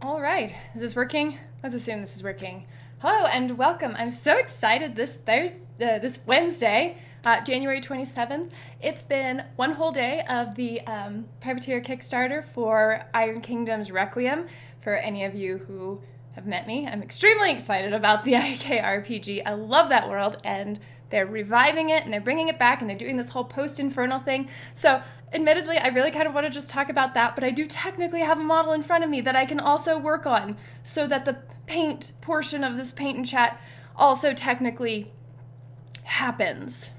All right, is this working? Let's assume this is working. Hello and welcome. I'm so excited this Wednesday, January 27th. It's been one whole day of the Privateer Kickstarter for Iron Kingdom's Requiem. For any of you who have met me, I'm extremely excited about the IK RPG. I love that world, and they're reviving it and they're bringing it back and they're doing this whole post-infernal thing. So admittedly, I really kind of want to just talk about that, but I do technically have a model in front of me that I can also work on so that the paint portion of this paint and chat also technically happens.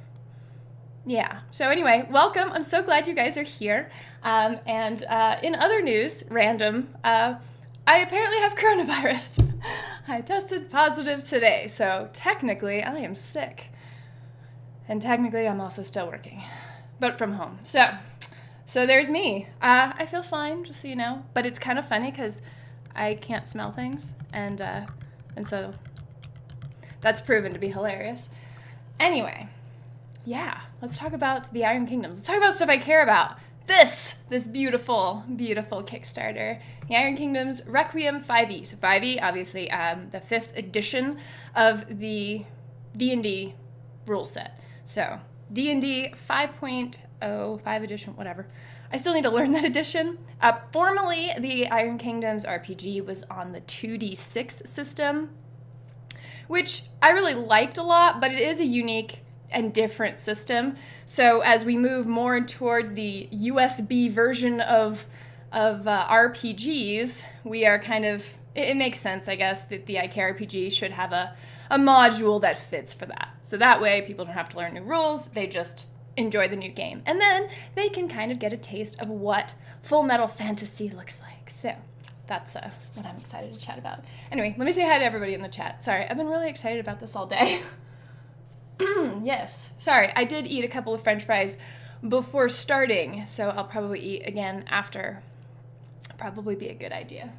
Yeah, so anyway, welcome. I'm so glad you guys are here. And in other news, random, I apparently have coronavirus. I tested positive today, so technically I am sick. And technically I'm also still working, but from home. So there's me. I feel fine, just so you know, but it's kind of funny because I can't smell things, and so that's proven to be hilarious. Anyway, yeah, let's talk about the Iron Kingdoms. Let's talk about stuff I care about. This beautiful, beautiful Kickstarter, the Iron Kingdoms Requiem 5e. So 5e, obviously, the 5th edition of the D&D rule set. So D&D 5.0, 5 edition, whatever. I still need to learn that edition. Formerly, the Iron Kingdoms RPG was on the 2d6 system, which I really liked a lot, but it is a unique and different system. So as we move more toward the USB version of RPGs, we are kind of, it makes sense, I guess, that the IK RPG should have a module that fits for that. So that way people don't have to learn new rules, they just enjoy the new game. And then they can kind of get a taste of what Full Metal Fantasy looks like. So that's what I'm excited to chat about. Anyway, let me say hi to everybody in the chat. Sorry, I've been really excited about this all day. Yes, sorry, I did eat a couple of French fries before starting, so I'll probably eat again after. Probably be a good idea.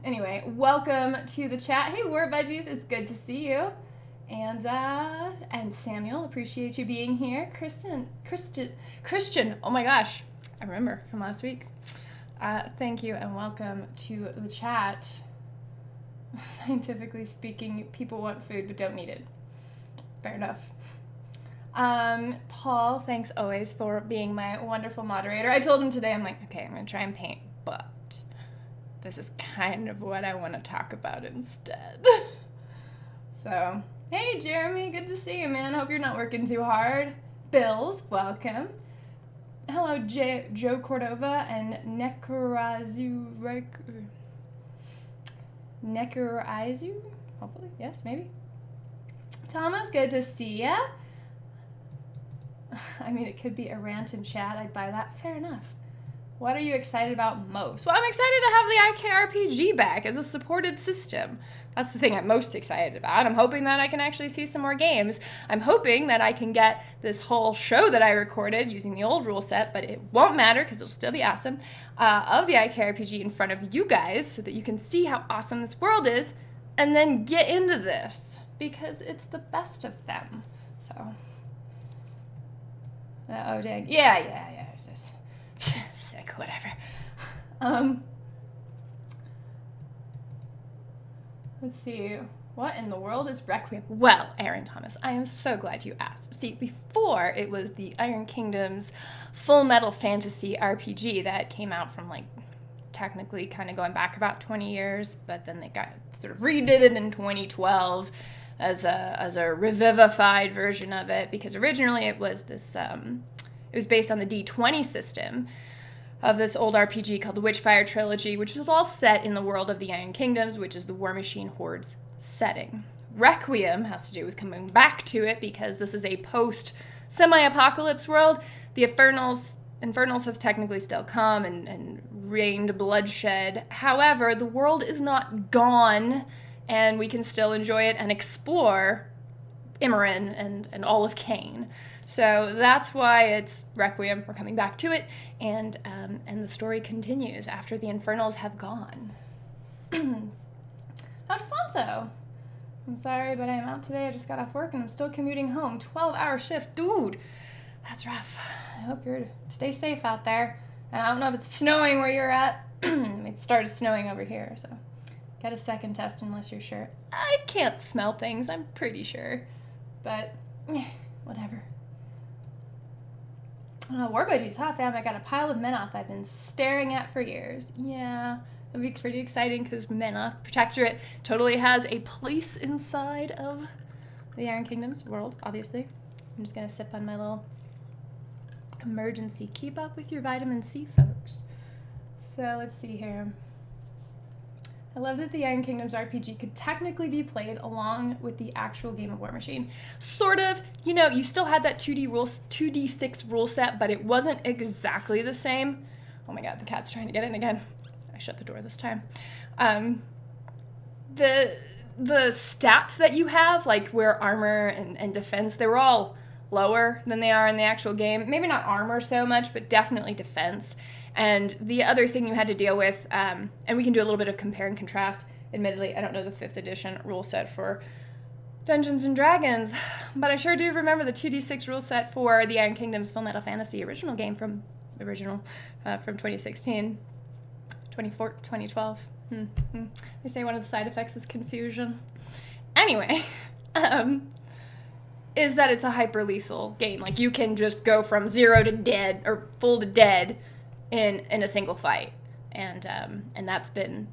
Anyway, welcome to the chat. Hey, War Budgies, it's good to see you. And Samuel, appreciate you being here. Christian, oh my gosh, I remember from last week. Thank you and welcome to the chat. Scientifically speaking, people want food but don't need it. Fair enough. Paul, thanks always for being my wonderful moderator. I told him today, I'm like, okay, I'm gonna try and paint, but this is kind of what I want to talk about instead. So, hey Jeremy, good to see you, man. Hope you're not working too hard. Bills, welcome. Hello, Joe Cordova and Nekorizu, hopefully, yes, maybe. Thomas, good to see ya. I mean, it could be a rant in chat. I'd buy that. Fair enough. What are you excited about most? Well, I'm excited to have the IK RPG back as a supported system. That's the thing I'm most excited about. I'm hoping that I can actually see some more games. I'm hoping that I can get this whole show that I recorded using the old rule set, but it won't matter because it'll still be awesome, of the IK RPG in front of you guys so that you can see how awesome this world is and then get into this because it's the best of them. So, oh dang, yeah, it's just sick, whatever. Let's see, what in the world is Requiem? Well, Aaron Thomas, I am so glad you asked. See, before it was the Iron Kingdom's Full Metal Fantasy RPG that came out from like technically kind of going back about 20 years, but then they got sort of redid it in 2012 as a revivified version of it, because originally it was this it was based on the D20 system of this old RPG called the Witchfire Trilogy, which is all set in the world of the Iron Kingdoms, which is the War Machine Horde's setting. Requiem has to do with coming back to it because this is a post-semi-apocalypse world. The Infernals have technically still come and rained bloodshed. However, the world is not gone, and we can still enjoy it and explore Imran and all of Cain. So that's why it's Requiem. We're coming back to it, and the story continues after the Infernals have gone. Alfonso, I'm sorry, but I am out today. I just got off work and I'm still commuting home. 12-hour shift, dude. That's rough. I hope you're stay safe out there. And I don't know if it's snowing where you're at, It started snowing over here, so get a second test unless you're sure. I can't smell things, I'm pretty sure. But, whatever. War budgies, huh, fam? I got a pile of Menoth I've been staring at for years. Yeah, that'd be pretty exciting because Menoth Protectorate totally has a place inside of the Iron Kingdom's world, obviously. I'm just gonna sip on my little emergency. Keep up with your vitamin C, folks. So let's see here. I love that the Iron Kingdoms RPG could technically be played along with the actual Game of War machine. Sort of, you know, you still had that 2d6 rule set, but it wasn't exactly the same. Oh my god, the cat's trying to get in again. I shut the door this time. The stats that you have, like where armor and defense, they were all lower than they are in the actual game. Maybe not armor so much, but definitely defense. And the other thing you had to deal with, and we can do a little bit of compare and contrast. Admittedly, I don't know the 5th edition rule set for Dungeons & Dragons, but I sure do remember the 2d6 rule set for the Iron Kingdoms Fullmetal Fantasy original game from 2016, 2012. They say one of the side effects is confusion. Anyway, is that it's a hyper lethal game. Like you can just go from 0 to dead or full to dead in a single fight, and that's been.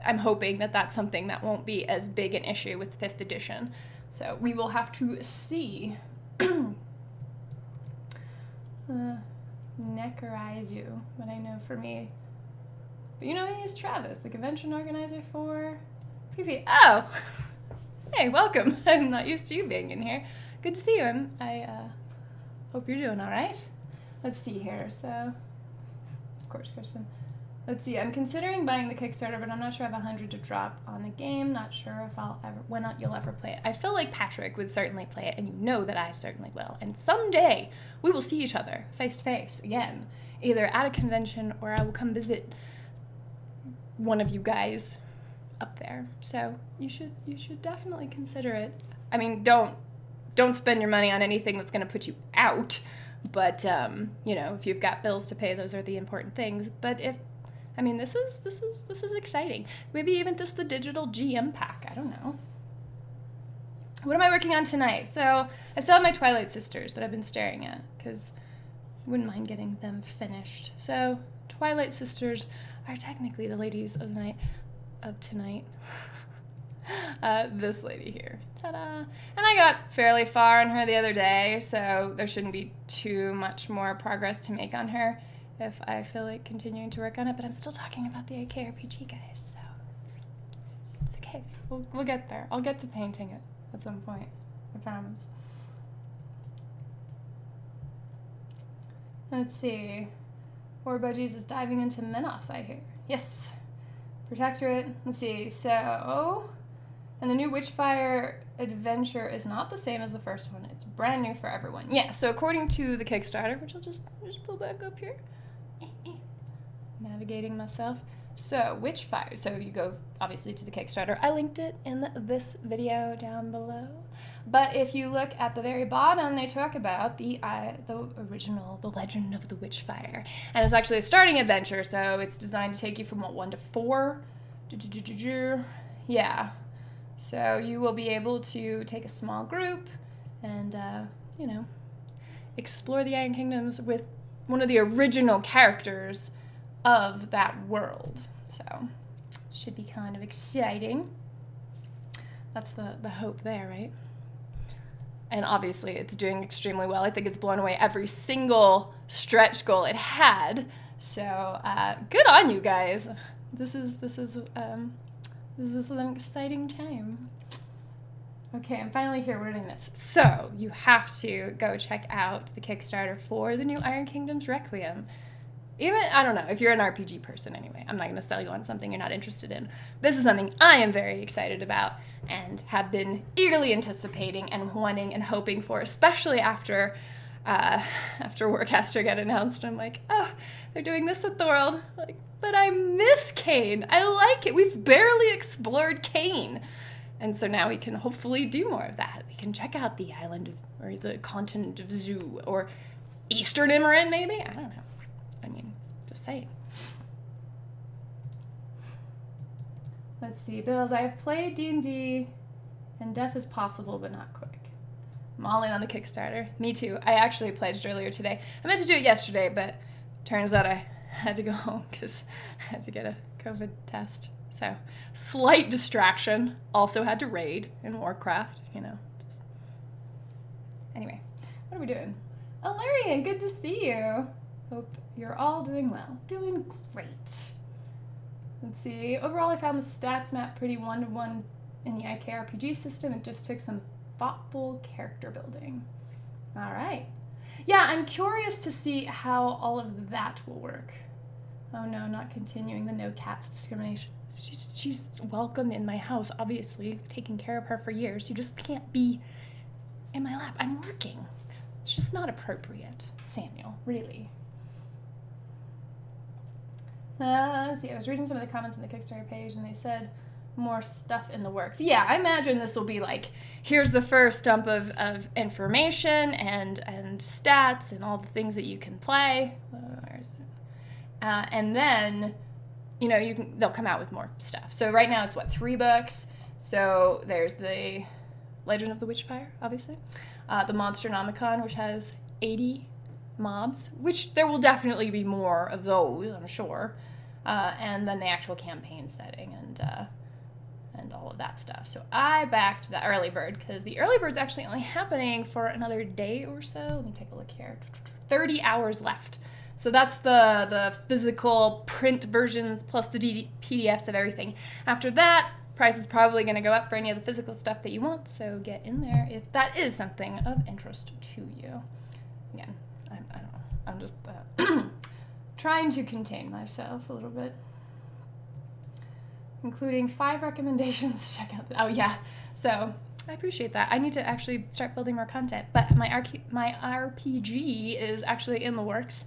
I'm hoping that that's something that won't be as big an issue with 5th edition. So we will have to see. Necarize you, what I know for me. But you know, he's Travis, the convention organizer for PP. Oh, hey, welcome. I'm not used to you being in here. Good to see you. I hope you're doing all right. Let's see here. So, of course, Kristen. Let's see. I'm considering buying the Kickstarter, but I'm not sure I have 100 to drop on the game. Not sure if you'll ever play it. I feel like Patrick would certainly play it, and you know that I certainly will. And someday we will see each other face to face again, either at a convention or I will come visit one of you guys up there. So you should definitely consider it. I mean, don't spend your money on anything that's going to put you out. But you know, if you've got bills to pay, those are the important things. But this is exciting. Maybe even just the digital GM pack. I don't know. What am I working on tonight? So I still have my Twilight Sisters that I've been staring at because I wouldn't mind getting them finished. So Twilight Sisters are technically the ladies of tonight. This lady here. Ta-da! And I got fairly far on her the other day, so there shouldn't be too much more progress to make on her if I feel like continuing to work on it, but I'm still talking about the AKRPG, guys, so it's okay. We'll get there. I'll get to painting it at some point. I promise. Let's see. War Budgies is diving into Menoth, I hear. Yes. Protectorate. Let's see. So, and the new Witchfire adventure is not the same as the first one. It's brand new for everyone. Yeah, so according to the Kickstarter, which I'll just pull back up here. Navigating myself. So, Witchfire. So you go, obviously, to the Kickstarter. I linked it in this video down below. But if you look at the very bottom, they talk about the original, the Legend of the Witchfire. And it's actually a starting adventure, so it's designed to take you from, 1 to 4? Yeah. So you will be able to take a small group and, explore the Iron Kingdoms with one of the original characters of that world. So, should be kind of exciting. That's the hope there, right? And obviously it's doing extremely well. I think it's blown away every single stretch goal it had. So, good on you guys. This is an exciting time. Okay, I'm finally here wording this. So, you have to go check out the Kickstarter for the new Iron Kingdoms Requiem. Even, I don't know, if you're an RPG person anyway, I'm not going to sell you on something you're not interested in. This is something I am very excited about and have been eagerly anticipating and wanting and hoping for, especially after Warcaster got announced. I'm like, oh, they're doing this with the world. Like, but I miss Kane. I like it. We've barely explored Kane. And so now we can hopefully do more of that. We can check out the island or the continent of Zoo or Eastern Imran, maybe? I don't know. I mean, just saying. Let's see, Bills. I have played D&D, and death is possible, but not quick. I'm all in on the Kickstarter. Me too. I actually pledged earlier today. I meant to do it yesterday, but turns out I had to go home because I had to get a COVID test. So, slight distraction. Also had to raid in Warcraft, Just... Anyway, what are we doing? Alarian, good to see you. Hope you're all doing well. Doing great. Let's see. Overall, I found the stats map pretty one-to-one in the IKRPG system. It just took some thoughtful character building. All right. Yeah, I'm curious to see how all of that will work. Oh no, not continuing the no cats discrimination. She's welcome in my house, obviously. Taking care of her for years. You just can't be in my lap. I'm working. It's just not appropriate, Samuel, really. Let's see, I was reading some of the comments on the Kickstarter page, and they said more stuff in the works. Yeah, I imagine this will be like, here's the first dump of information and stats and all the things that you can play. Where is it? And then, they'll come out with more stuff. So right now it's 3 books. So there's the Legend of the Witchfire, obviously. The Monsternomicon, which has 80 mobs, which there will definitely be more of those, I'm sure. And then the actual campaign setting and all of that stuff. So I backed the early bird because the early bird's actually only happening for another day or so. Let me take a look here. 30 hours left. So that's the physical print versions plus the PDFs of everything. After that, price is probably going to go up for any of the physical stuff that you want. So get in there if that is something of interest to you. Again, I don't know. I'm just trying to contain myself a little bit. Including 5 recommendations to check out. Oh yeah, so I appreciate that. I need to actually start building more content, but my RPG is actually in the works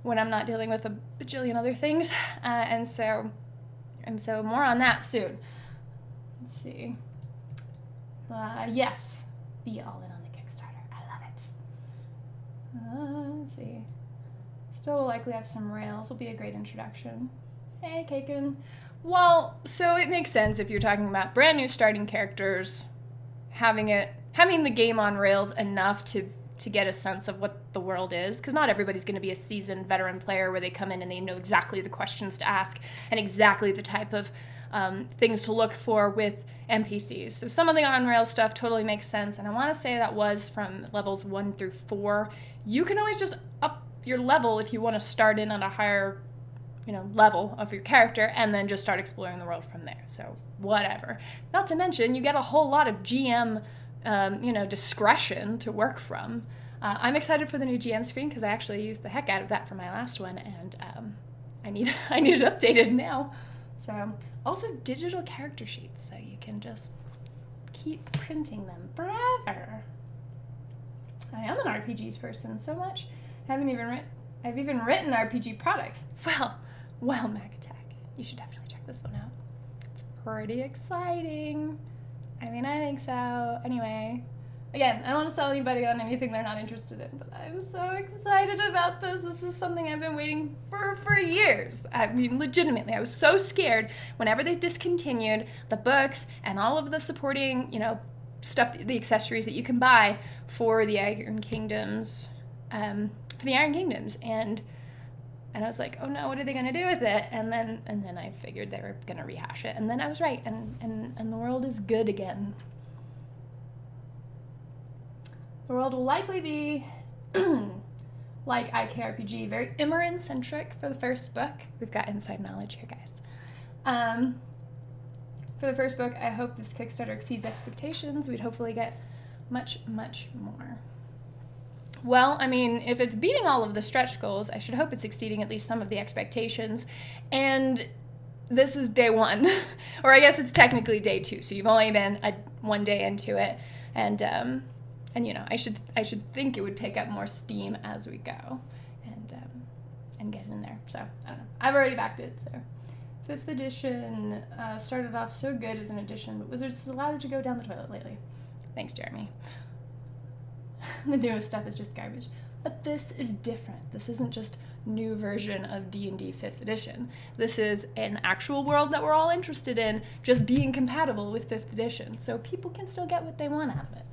when I'm not dealing with a bajillion other things, and so more on that soon. Let's see. Yes, be all in on the Kickstarter. I love it. Let's see. Still will likely have some rails. Will be a great introduction. Hey, Kaken. Well, so it makes sense if you're talking about brand new starting characters, having the game on rails enough to get a sense of what the world is, because not everybody's going to be a seasoned veteran player where they come in and they know exactly the questions to ask and exactly the type of things to look for with NPCs. So some of the on-rail stuff totally makes sense, and I want to say that was from levels 1 through 4. You can always just up your level if you want to start in at a higher level of your character and then just start exploring the world from there. So whatever. Not to mention, you get a whole lot of GM, discretion to work from. I'm excited for the new GM screen because I actually used the heck out of that for my last one, and I need it updated now. So also digital character sheets, so you can just keep printing them forever. I am an RPGs person so much. I've even written RPG products. Well, Macatech, you should definitely check this one out. It's pretty exciting. I think so. Anyway, again, I don't want to sell anybody on anything they're not interested in, but I'm so excited about this. This is something I've been waiting for years. Legitimately, I was so scared whenever they discontinued the books and all of the supporting, stuff, the accessories that you can buy for the Iron Kingdoms, and I was like, oh no, what are they going to do with it? And then I figured they were going to rehash it. And then I was right, and the world is good again. The world will likely be like IKRPG, very Imran-centric for the first book. We've got inside knowledge here, guys. For the first book, I hope this Kickstarter exceeds expectations. We'd hopefully get much, much more. Well, if it's beating all of the stretch goals, I should hope it's exceeding at least some of the expectations. And this is day 1, or I guess it's technically day 2. So you've only been 1 day into it, and I should think it would pick up more steam as we go, and get in there. So I don't know. I've already backed it. So 5th edition started off so good as an edition, but Wizards allowed it to go down the toilet lately. Thanks, Jeremy. The newest stuff is just garbage. But this is different. This isn't just new version of D&D 5th edition. This is an actual world that we're all interested in, just being compatible with 5th edition, so people can still get what they want out of it.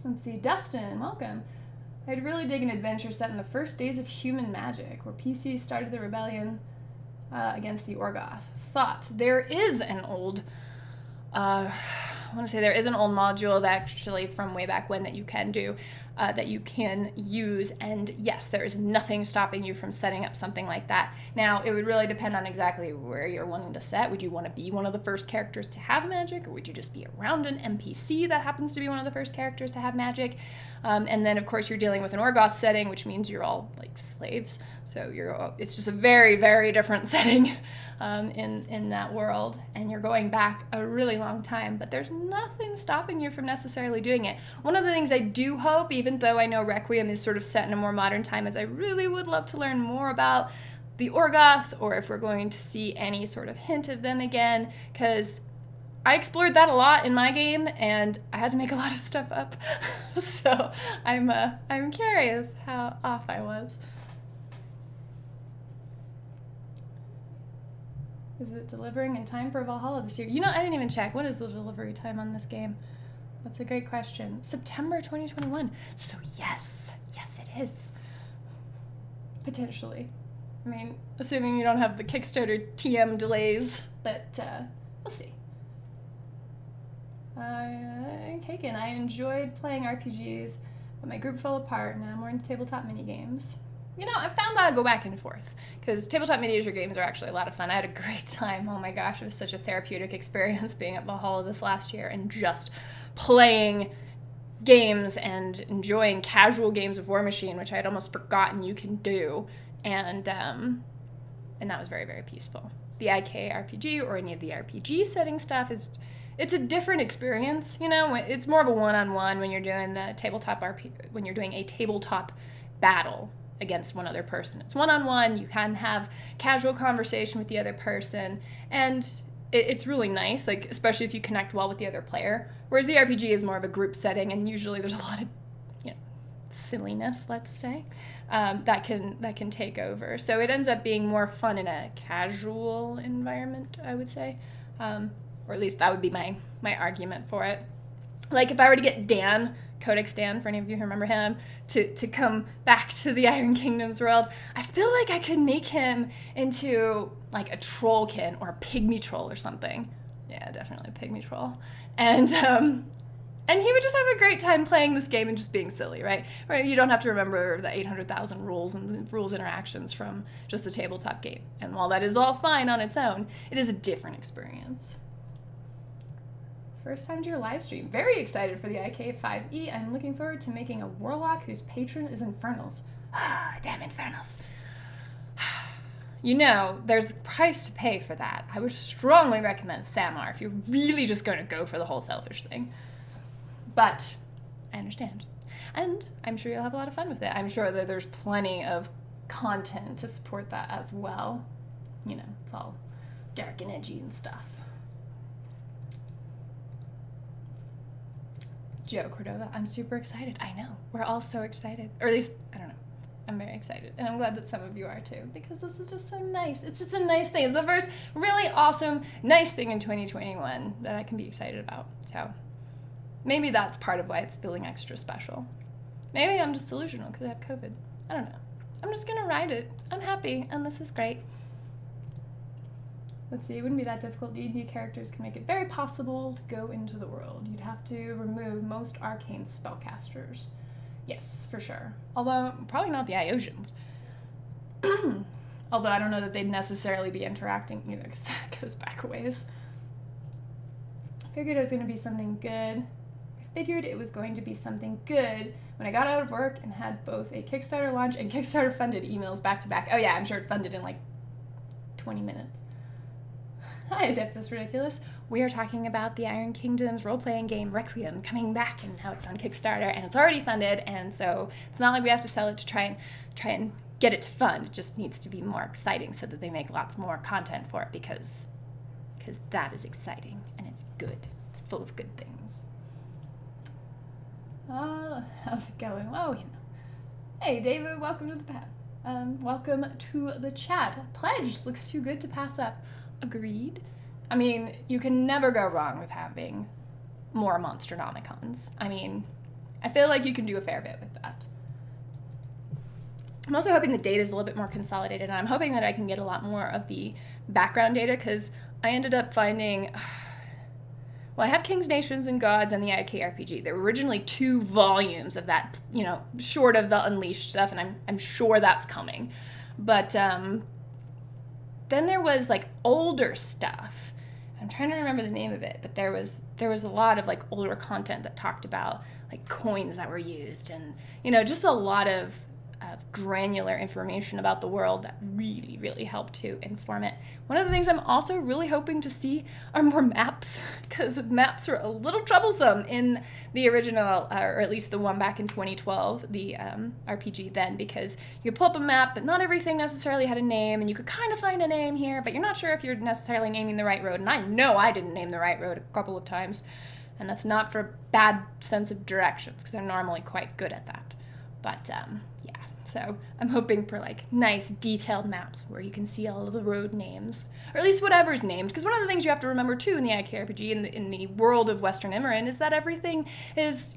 Let's see, Dustin, welcome. I'd really dig an adventure set in the first days of human magic, where PCs started the rebellion against the Orgoth. Thoughts? There is an old, there is an old module that actually from way back when that you can do, that you can use, and yes, there is nothing stopping you from setting up something like that. Now, it would really depend on exactly where you're wanting to set. Would you want to be one of the first characters to have magic, or would you just be around an NPC that happens to be one of the first characters to have magic? And then, of course, you're dealing with an Orgoth setting, which means you're all like slaves. So it's just a very, very different setting in that world, and you're going back a really long time, but there's nothing stopping you from necessarily doing it. One of the things I do hope, even though I know Requiem is sort of set in a more modern time, is I really would love to learn more about the Orgoth, or if we're going to see any sort of hint of them again, because I explored that a lot in my game, and I had to make a lot of stuff up. So I'm curious how off I was. Is it delivering in time for Valhalla this year? You know, I didn't even check. What is the delivery time on this game? That's a great question. September 2021. So yes, it is. Potentially. I mean, assuming you don't have the Kickstarter TM delays, but we'll see. Kaken, I enjoyed playing RPGs, but my group fell apart, and now I'm more into tabletop minigames. You know, I found that I go back and forth, because tabletop miniature games are actually a lot of fun. I had a great time. Oh my gosh, it was such a therapeutic experience being at Valhalla this last year and just playing games and enjoying casual games of War Machine, which I had almost forgotten you can do, and that was very, very peaceful. The IK RPG or any of the RPG setting stuff it's a different experience, you know. It's more of a one-on-one when you're doing the when you're doing a tabletop battle against one other person. It's one-on-one, you can have casual conversation with the other person, and it's really nice, like, especially if you connect well with the other player. Whereas the RPG is more of a group setting, and usually there's a lot of, you know, silliness, let's say, that can take over. So it ends up being more fun in a casual environment, I would say. Or at least that would be my argument for it. Like, if I were to get Dan, Codex Dan, for any of you who remember him, to come back to the Iron Kingdoms world, I feel like I could make him into, like, a trollkin or a pygmy troll or something. Yeah, definitely a pygmy troll. And he would just have a great time playing this game and just being silly, right? Right? You don't have to remember the 800,000 rules and rules interactions from just the tabletop game. And while that is all fine on its own, it is a different experience. First time to your live stream. Very excited for the IK5E. I'm looking forward to making a warlock whose patron is Infernals. Ah, damn Infernals. You know, there's a price to pay for that. I would strongly recommend Thamar if you're really just going to go for the whole selfish thing. But I understand. And I'm sure you'll have a lot of fun with it. I'm sure that there's plenty of content to support that as well. You know, it's all dark and edgy and stuff. Joe Cordova, I'm super excited. I know. We're all so excited. Or at least, I don't know. I'm very excited. And I'm glad that some of you are too, because this is just so nice. It's just a nice thing. It's the first really awesome, nice thing in 2021 that I can be excited about. So maybe that's part of why it's feeling extra special. Maybe I'm just delusional because I have COVID. I don't know. I'm just going to ride it. I'm happy, and this is great. Let's see, it wouldn't be that difficult. D&D characters can make it very possible to go into the world. You'd have to remove most arcane spellcasters. Yes, for sure. Although, probably not the Iosians. Although I don't know that they'd necessarily be interacting either, because that goes back a ways. I figured it was going to be something good. When I got out of work and had both a Kickstarter launch and Kickstarter funded emails back to back. Oh yeah, I'm sure it funded in like 20 minutes. Hi, Adeptus Ridiculous. We are talking about the Iron Kingdoms role-playing game Requiem coming back, and now it's on Kickstarter, and it's already funded, and so it's not like we have to sell it to try and get it to fund. It just needs to be more exciting so that they make lots more content for it, because that is exciting, and it's good. It's full of good things. How's it going? Oh, you know. Hey, David, welcome to the welcome to the chat. Pledge looks too good to pass up. Agreed. I mean, you can never go wrong with having more Monsternomicons. I mean, I feel like you can do a fair bit with that. I'm also hoping the data is a little bit more consolidated, and I'm hoping that I can get a lot more of the background data, because I ended up finding... Well, I have Kings, Nations, and Gods and the IKRPG. There were originally 2 volumes of that, short of the Unleashed stuff, and I'm sure that's coming. But then there was, like, older stuff. I'm trying to remember the name of it, but there was a lot of, like, older content that talked about, like, coins that were used and, just a lot of granular information about the world that really, really helped to inform it. One of the things I'm also really hoping to see are more maps, because maps were a little troublesome in the original, or at least the one back in 2012, the RPG then, because you pull up a map, but not everything necessarily had a name, and you could kind of find a name here, but you're not sure if you're necessarily naming the right road, and I know I didn't name the right road a couple of times, and that's not for bad sense of directions, because I'm normally quite good at that. But, yeah. So I'm hoping for like nice detailed maps where you can see all of the road names, or at least whatever's named. Because one of the things you have to remember too in the IKRPG, in the world of Western Immorin, is that everything is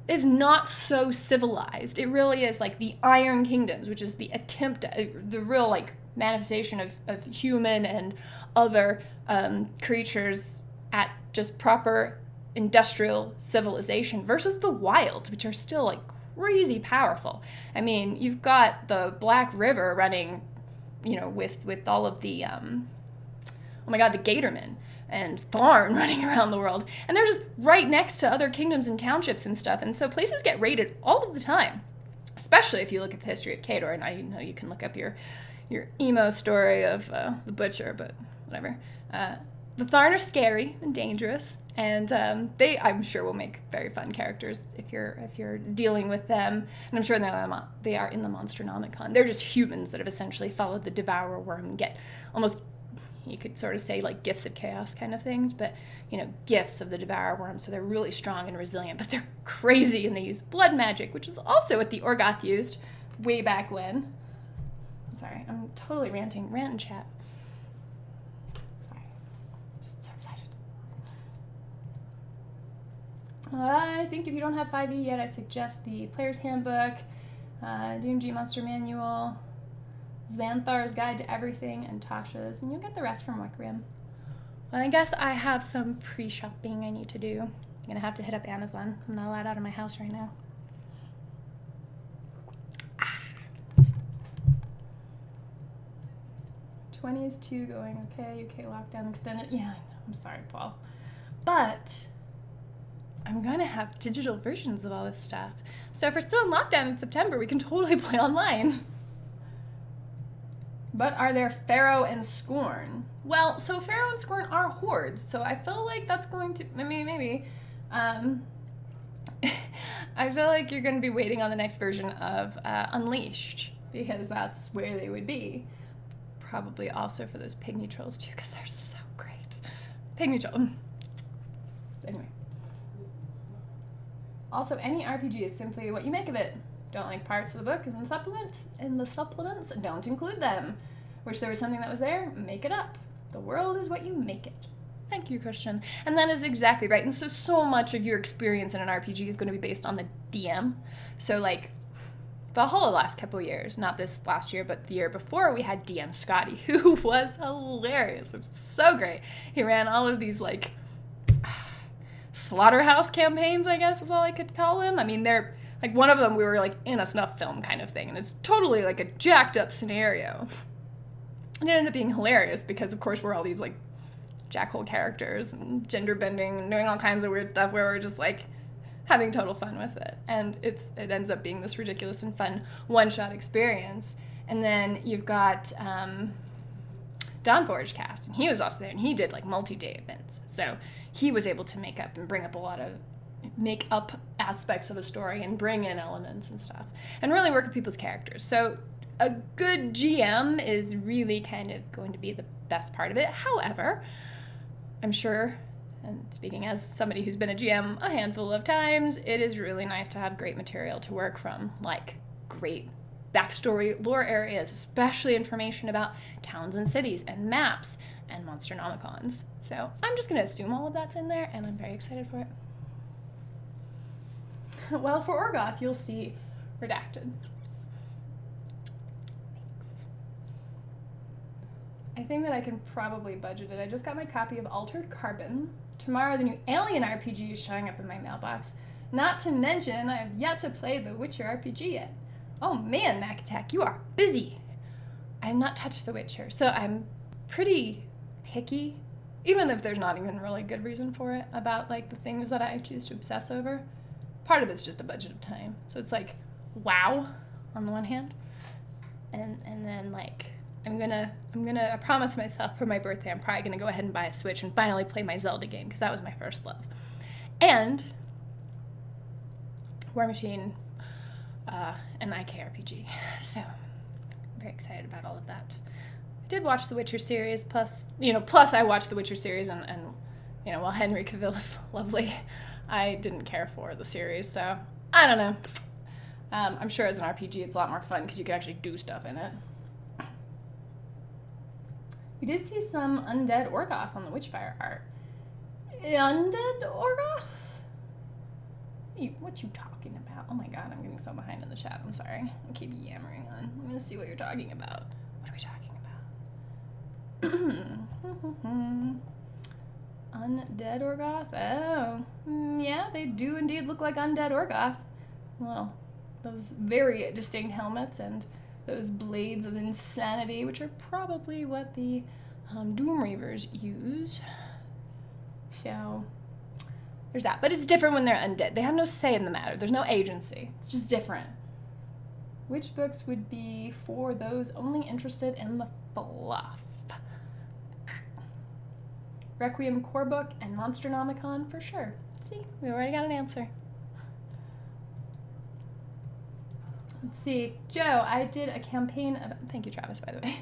not so civilized. It really is like the Iron Kingdoms, which is the attempt, the real like manifestation of human and other creatures at just proper industrial civilization, versus the wilds, which are still like crazy powerful. I mean, you've got the Black River running, with all of the, the Gatormen and Tharn running around the world. And they're just right next to other kingdoms and townships and stuff. And so places get raided all of the time, especially if you look at the history of Khador. And I know you can look up your emo story of the Butcher, but whatever. The Tharn are scary and dangerous, and they, I'm sure, will make very fun characters if you're dealing with them. And I'm sure they are in the Monsternomicon. They're just humans that have essentially followed the Devourer Worm and get almost, you could sort of say, like gifts of chaos kind of things, but gifts of the Devourer Worm. So they're really strong and resilient, but they're crazy, and they use blood magic, which is also what the Orgoth used way back when. I'm sorry, I'm totally ranting. Rant and chat. I think if you don't have 5e yet, I suggest the Player's Handbook, D&G Monster Manual, Xanthar's Guide to Everything, and Tasha's, and you'll get the rest from Requiem. Well, I guess I have some pre-shopping I need to do. I'm going to have to hit up Amazon. I'm not allowed out of my house right now. 20 is 2 going, okay, UK lockdown extended. Yeah, I know, I'm sorry, Paul. But I'm going to have digital versions of all this stuff. So if we're still in lockdown in September, we can totally play online. But are there Pharaoh and Scorn? Well, so Pharaoh and Scorn are hordes, so I feel like that's going to, maybe. I feel like you're going to be waiting on the next version of Unleashed, because that's where they would be. Probably also for those pygmy trolls too, because they're so great. Pygmy troll. Anyway. Also, any RPG is simply what you make of it. Don't like parts of the book in the supplements, don't include them. Wish there was something that was there, make it up. The world is what you make it. Thank you, Christian. And that is exactly right. And so much of your experience in an RPG is going to be based on the DM. So like, the whole last couple of years, not this last year, but the year before, we had DM Scotty, who was hilarious. It was so great. He ran all of these like slaughterhouse campaigns, I guess is all I could call them. I mean, they're like, one of them we were like in a snuff film kind of thing, and it's totally like a jacked up scenario. And it ended up being hilarious because, of course, we're all these like jackhole characters and gender bending and doing all kinds of weird stuff where we're just like having total fun with it. And it ends up being this ridiculous and fun one-shot experience. And then you've got Dawnforge cast, and he was also there, and he did like multi-day events. So he was able to make up and bring up a lot of make up aspects of a story and bring in elements and stuff and really work with people's characters. So a good GM is really kind of going to be the best part of it. However, I'm sure, and speaking as somebody who's been a GM a handful of times, it is really nice to have great material to work from, like great backstory, lore areas, especially information about towns and cities and maps and Monsternomicons. So I'm just going to assume all of that's in there, and I'm very excited for it. Well, for Orgoth, you'll see redacted. Thanks. I think that I can probably budget it. I just got my copy of Altered Carbon. Tomorrow, the new Alien RPG is showing up in my mailbox. Not to mention, I have yet to play the Witcher RPG yet. Oh man, Mac Attack, you are busy. I have not touched The Witcher, so I'm pretty picky, even if there's not even really good reason for it, about like the things that I choose to obsess over. Part of it's just a budget of time. So it's like, wow, on the one hand, and then like I promise myself for my birthday, I'm probably gonna go ahead and buy a Switch and finally play my Zelda game, because that was my first love. And War Machine, an IKRPG. So I'm very excited about all of that. I did watch the Witcher series, plus I watched the Witcher series, and while Henry Cavill is lovely, I didn't care for the series, so I don't know. I'm sure as an RPG it's a lot more fun because you can actually do stuff in it. We did see some undead Orgoth on the Witchfire art. Undead Orgoth? What you talking about? Oh my god, I'm getting so behind in the chat. I'm sorry. I keep yammering on. I'm gonna see what you're talking about. What are we talking about? Undead Orgoth? Oh. Yeah, they do indeed look like undead Orgoth. Well, those very distinct helmets and those blades of insanity, which are probably what the Doom Reavers use. So there's that. But it's different when they're undead. They have no say in the matter. There's no agency. It's just different. Which books would be for those only interested in the fluff? Requiem core book and Monsternomicon for sure. See, we already got an answer. Let's see. Joe, I did a campaign about, thank you, Travis, by the way.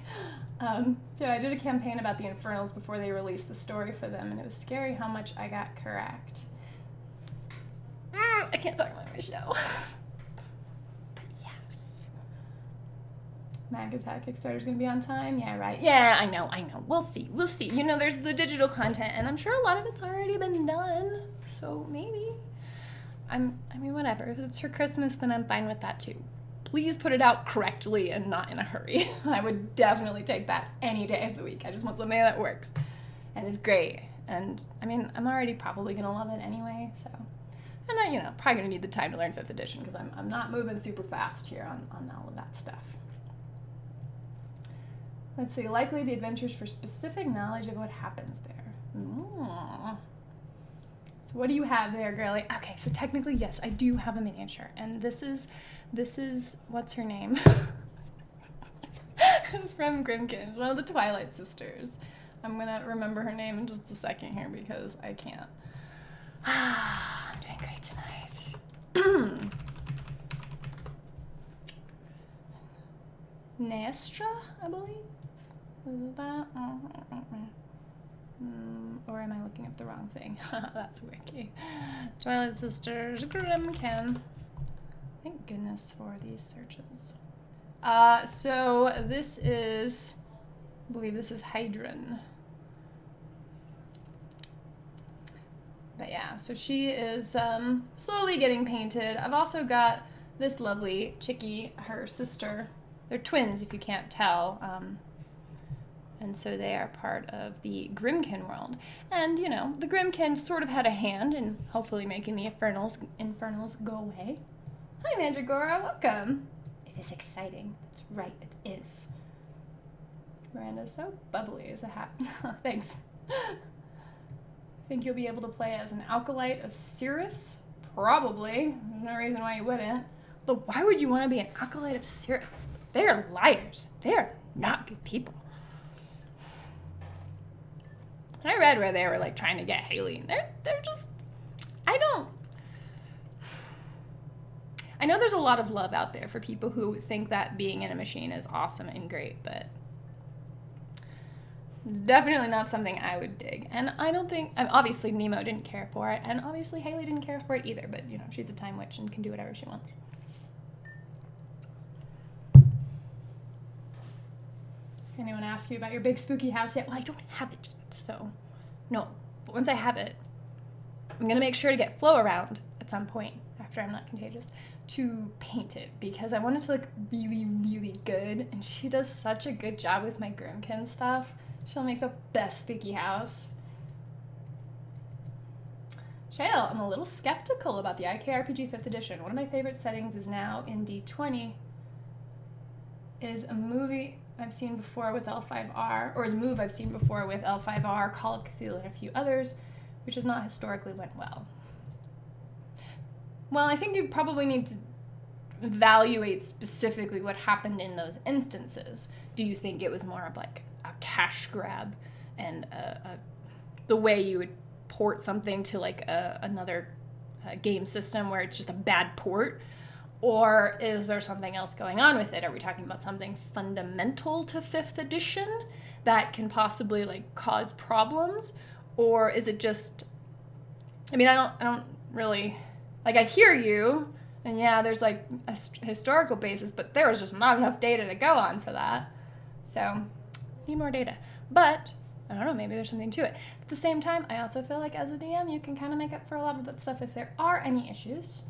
Joe, I did a campaign about the Infernals before they released the story for them, and it was scary how much I got correct. I can't talk about my show. But yes. Mag Attack Kickstarter's gonna be on time? Yeah, right. Yeah, I know. We'll see. There's the digital content, and I'm sure a lot of it's already been done. So maybe. I mean, whatever. If it's for Christmas, then I'm fine with that too. Please put it out correctly and not in a hurry. I would definitely take that any day of the week. I just want something that works and is great. And I mean, I'm already probably gonna love it anyway, so. And I, probably gonna need the time to learn 5th edition because I'm not moving super fast here on all of that stuff. Let's see, likely the adventures for specific knowledge of what happens there. So what do you have there, girlie? Okay, so technically, yes, I do have a miniature, and this is, what's her name? From Grimkins, one of the Twilight sisters. I'm gonna remember her name in just a second here because I can't. I'm doing great tonight. Nestra, I believe? Is that? Or am I looking up the wrong thing? That's wiki. Twilight Sisters, Grimkin. Thank goodness for these searches. So this is, I believe this is Hydron. But yeah, so she is slowly getting painted. I've also got this lovely chickie, her sister. They're twins, if you can't tell. And so they are part of the Grimkin world. And, the Grimkin sort of had a hand in hopefully making the Infernals go away. Hi, Mandragora, welcome. It is exciting. That's right, it is. Miranda's so bubbly as a hat. Thanks. Think you'll be able to play as an Acolyte of Cirrus? Probably. There's no reason why you wouldn't. But why would you want to be an Acolyte of Cirrus? They're liars. They're not good people. I read where they were like trying to get Haley. They're just, I know there's a lot of love out there for people who think that being in a machine is awesome and great, but it's definitely not something I would dig. And I don't think, obviously Nemo didn't care for it, and obviously Haley didn't care for it either, but she's a time witch and can do whatever she wants. Anyone ask you about your big spooky house yet? Well, I don't have it yet, so no. But once I have it, I'm gonna make sure to get Flo around at some point after I'm not contagious to paint it, because I want it to look really, really good, and she does such a good job with my Grimkin stuff. She'll make the best spooky house. Shale, I'm a little skeptical about the IKRPG 5th edition. One of my favorite settings is now in D20. Is a movie I've seen before with L5R, or is a move I've seen before with L5R, Call of Cthulhu, and a few others, which has not historically went well. Well, I think you probably need to evaluate specifically what happened in those instances. Do you think it was more of like a cash grab and the way you would port something to like another game system where it's just a bad port? Or is there something else going on with it? Are we talking about something fundamental to 5th edition that can possibly like cause problems? Or is it just, I mean, I don't really, like, I hear you, and yeah, there's like a historical basis, but there was just not enough data to go on for that. So, need more data. But, I don't know, maybe there's something to it. At the same time, I also feel like as a DM, you can kind of make up for a lot of that stuff if there are any issues.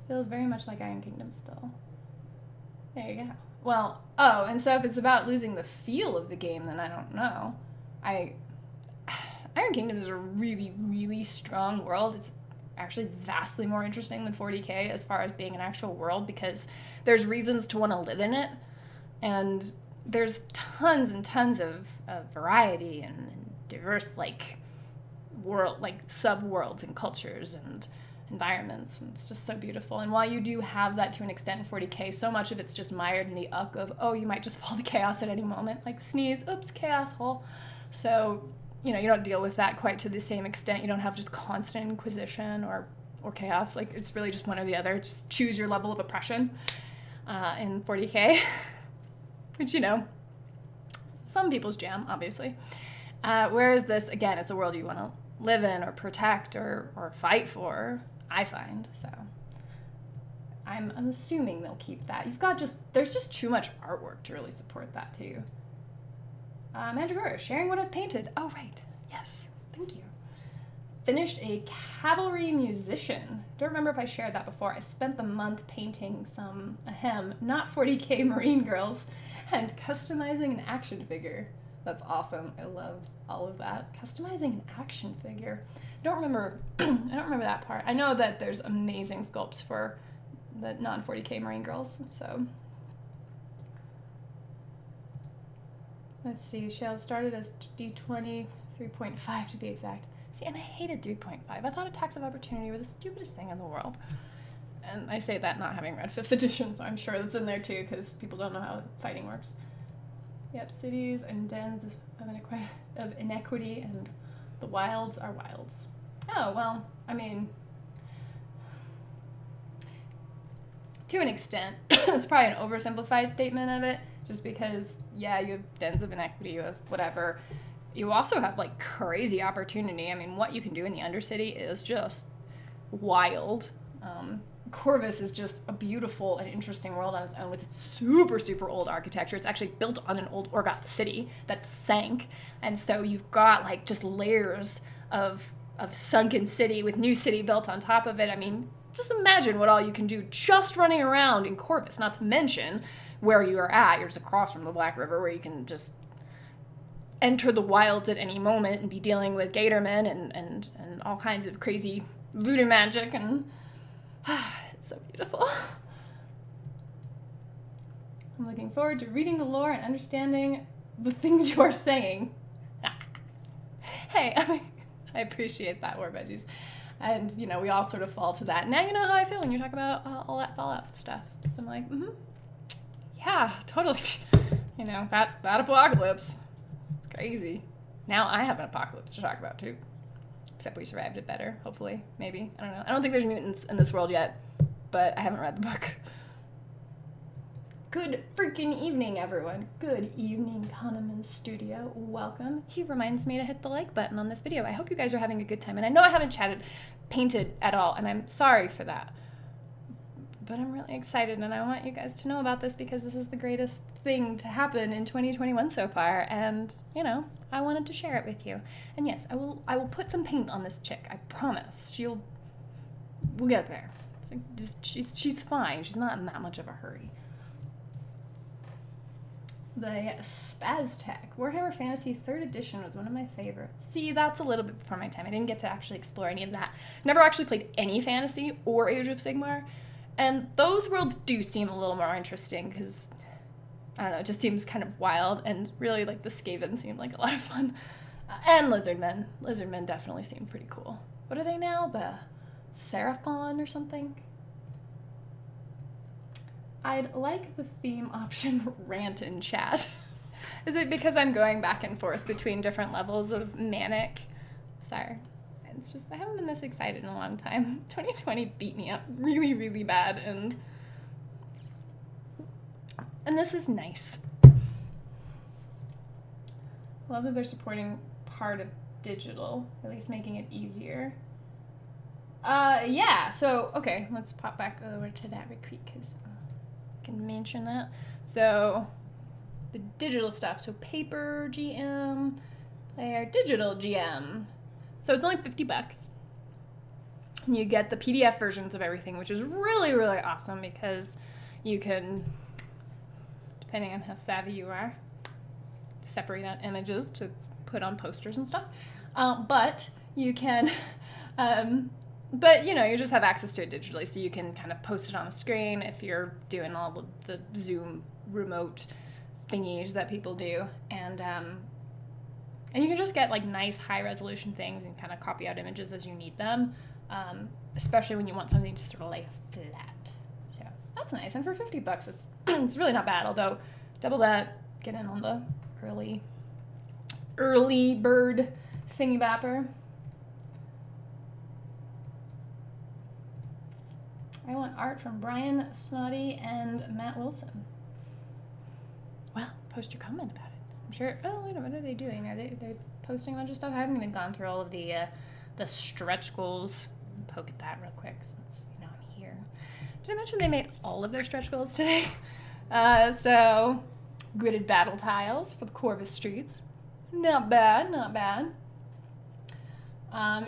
Feels very much like Iron Kingdom still. There you go. Well, oh, and so if it's about losing the feel of the game, then I don't know. Iron Kingdom is a really, really strong world. It's actually vastly more interesting than 40K as far as being an actual world, because there's reasons to want to live in it, and there's tons and tons of variety and diverse like world, like sub-worlds and cultures and environments, and it's just so beautiful. And while you do have that to an extent in 40K, so much of it's just mired in the uck of, oh, you might just fall to chaos at any moment, like sneeze, oops, chaos hole. So, you know, you don't deal with that quite to the same extent. You don't have just constant inquisition or chaos. Like, it's really just one or the other. Just choose your level of oppression in 40K, which, you know, some people's jam, obviously. Whereas this, again, it's a world you want to live in or protect or fight for, I find. So I'm assuming they'll keep that. There's just too much artwork to really support that too. Mandragora, sharing what I've painted. Oh, right. Yes. Thank you. Finished a cavalry musician. Don't remember if I shared that before. I spent the month painting some, not 40K Marine girls, and customizing an action figure. That's awesome. I love all of that. Customizing an action figure. I don't remember that part. I know that there's amazing sculpts for the non-40K Marine girls, so. Let's see, Shell started as D20, 3.5 to be exact. See, and I hated 3.5. I thought attacks of opportunity were the stupidest thing in the world. And I say that not having read 5th edition, so I'm sure that's in there too, because people don't know how fighting works. Yep, cities and dens of inequity, and the wilds are wilds. Oh, well, I mean, to an extent, it's probably an oversimplified statement of it, just because, yeah, you have dens of inequity, you have whatever. You also have, like, crazy opportunity. I mean, what you can do in the Undercity is just wild. Corvus is just a beautiful and interesting world on its own with its super, super old architecture. It's actually built on an old Orgoth city that sank. And so you've got, like, just layers of sunken city with new city built on top of it. I mean, just imagine what all you can do just running around in Corvus, not to mention where you are at. You're just across from the Black River, where you can just enter the wilds at any moment and be dealing with Gatormen and all kinds of crazy voodoo magic, and it's so beautiful. I'm looking forward to reading the lore and understanding the things you are saying. Hey, I appreciate that, War Veggies. And, you know, we all sort of fall to that. Now you know how I feel when you talk about all that Fallout stuff. So I'm like, yeah, totally. You know, that apocalypse. It's crazy. Now I have an apocalypse to talk about, too. Except we survived it better, hopefully. Maybe. I don't know. I don't think there's mutants in this world yet, but I haven't read the book. Good freaking evening, everyone. Good evening, Kahneman Studio. Welcome. He reminds me to hit the like button on this video. I hope you guys are having a good time. And I know I haven't painted at all, and I'm sorry for that. but I'm really excited, and I want you guys to know about this because this is the greatest thing to happen in 2021 so far, and, you know, I wanted to share it with you. And yes, I will put some paint on this chick, I promise. We'll get there. It's like she's fine. She's not in that much of a hurry. The Spaztec Warhammer Fantasy 3rd Edition was one of my favorites. See, that's a little bit before my time. I didn't get to actually explore any of that. Never actually played any fantasy or Age of Sigmar, and those worlds do seem a little more interesting because, I don't know, it just seems kind of wild, and really, like, the Skaven seemed like a lot of fun. And Lizardmen. Lizardmen definitely seem pretty cool. What are they now? The Seraphon or something? I'd like the theme option rant in chat. Is it because I'm going back and forth between different levels of manic? Sorry. It's just, I haven't been this excited in a long time. 2020 beat me up really, really bad, and this is nice. I love that they're supporting part of digital, at least making it easier. Yeah, so, okay, let's pop back over to that real quick, because I can mention that. So, the digital stuff, so paper GM, player, digital GM. So it's only $50. And you get the PDF versions of everything, which is really, really awesome because you can, depending on how savvy you are, separate out images to put on posters and stuff. But you can, but you know, you just have access to it digitally, so you can kind of post it on a screen if you're doing all of the Zoom remote thingies that people do. And you can just get like nice high resolution things and kind of copy out images as you need them, especially when you want something to sort of lay flat. So that's nice. And for $50, it's really not bad. Although double that, get in on the early bird thingy bapper. I want art from Brian Snoddy and Matt Wilson. Well, post your comment about it. I'm sure. Oh, wait a minute. What are they doing? They're posting a bunch of stuff? I haven't even gone through all of the stretch goals. Poke at that real quick since, you know, I'm here. Did I mention they made all of their stretch goals today? So, gridded battle tiles for the Corvus streets. Not bad, not bad.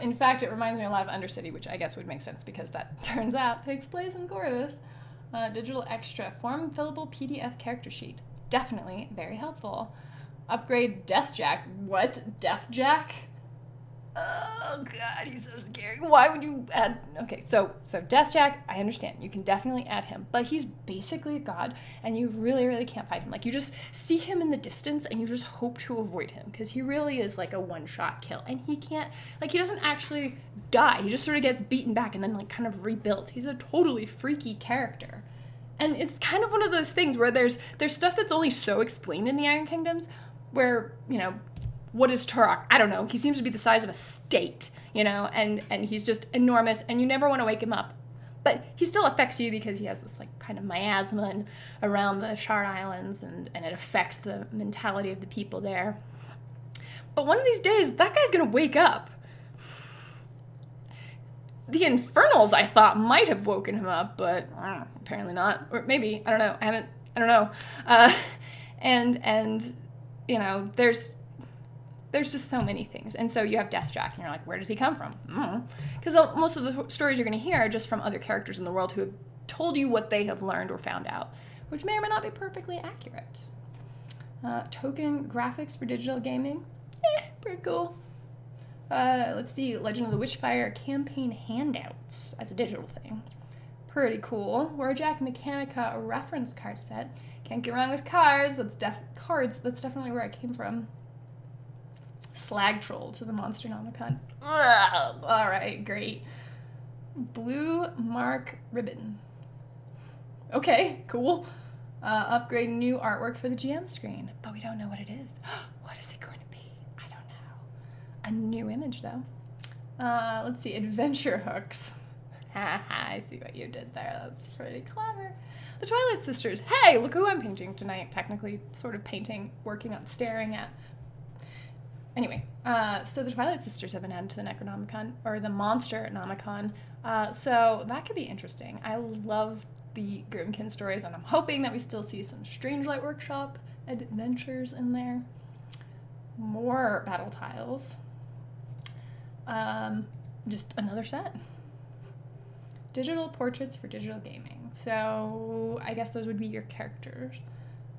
In fact, it reminds me a lot of Undercity, which I guess would make sense because that turns out takes place in Corvus. Digital extra, form fillable PDF character sheet. Definitely very helpful. Upgrade Deathjack. What? Deathjack? Oh god, he's so scary. Why would you add... Okay, so Deathjack, I understand. You can definitely add him. But he's basically a god, and you really, really can't fight him. Like, you just see him in the distance, and you just hope to avoid him. Because he really is like a one-shot kill. And he can't... Like, he doesn't actually die. He just sort of gets beaten back and then, like, kind of rebuilt. He's a totally freaky character. And it's kind of one of those things where there's stuff that's only so explained in the Iron Kingdoms, where, you know, what is Turok? I don't know. He seems to be the size of a state, you know, and he's just enormous, and you never want to wake him up. But he still affects you because he has this, like, kind of miasma around the Shard Islands, and it affects the mentality of the people there. But one of these days, that guy's going to wake up. The Infernals, I thought, might have woken him up, but apparently not. Or maybe, I don't know. I don't know. And you know, there's just so many things. And so you have Deathjack, and you're like, where does he come from? Because most of the stories you're going to hear are just from other characters in the world who have told you what they have learned or found out, which may or may not be perfectly accurate. Token graphics for digital gaming. Pretty cool. Let's see, Legend of the Witchfire campaign handouts as a digital thing. Pretty cool. Warjack Mechanica reference card set. Can't get wrong with cards. That's definitely where I came from. Slag Troll to the Monster Nomicon. All right, great. Blue Mark Ribbon. Okay, cool. Upgrade new artwork for the GM screen, but we don't know what it is. What is it going to be? I don't know. A new image, though. Let's see, adventure hooks. I see what you did there. That's pretty clever. The Twilight Sisters. Hey, look who I'm painting tonight. Technically, sort of painting, working on, staring at. Anyway, so the Twilight Sisters have been added to the Necronomicon, or the Monster Nomicon. So that could be interesting. I love the Grimkin stories, and I'm hoping that we still see some Strangelight Workshop adventures in there. More battle tiles. Just another set. Digital portraits for digital gaming. So I guess those would be your characters.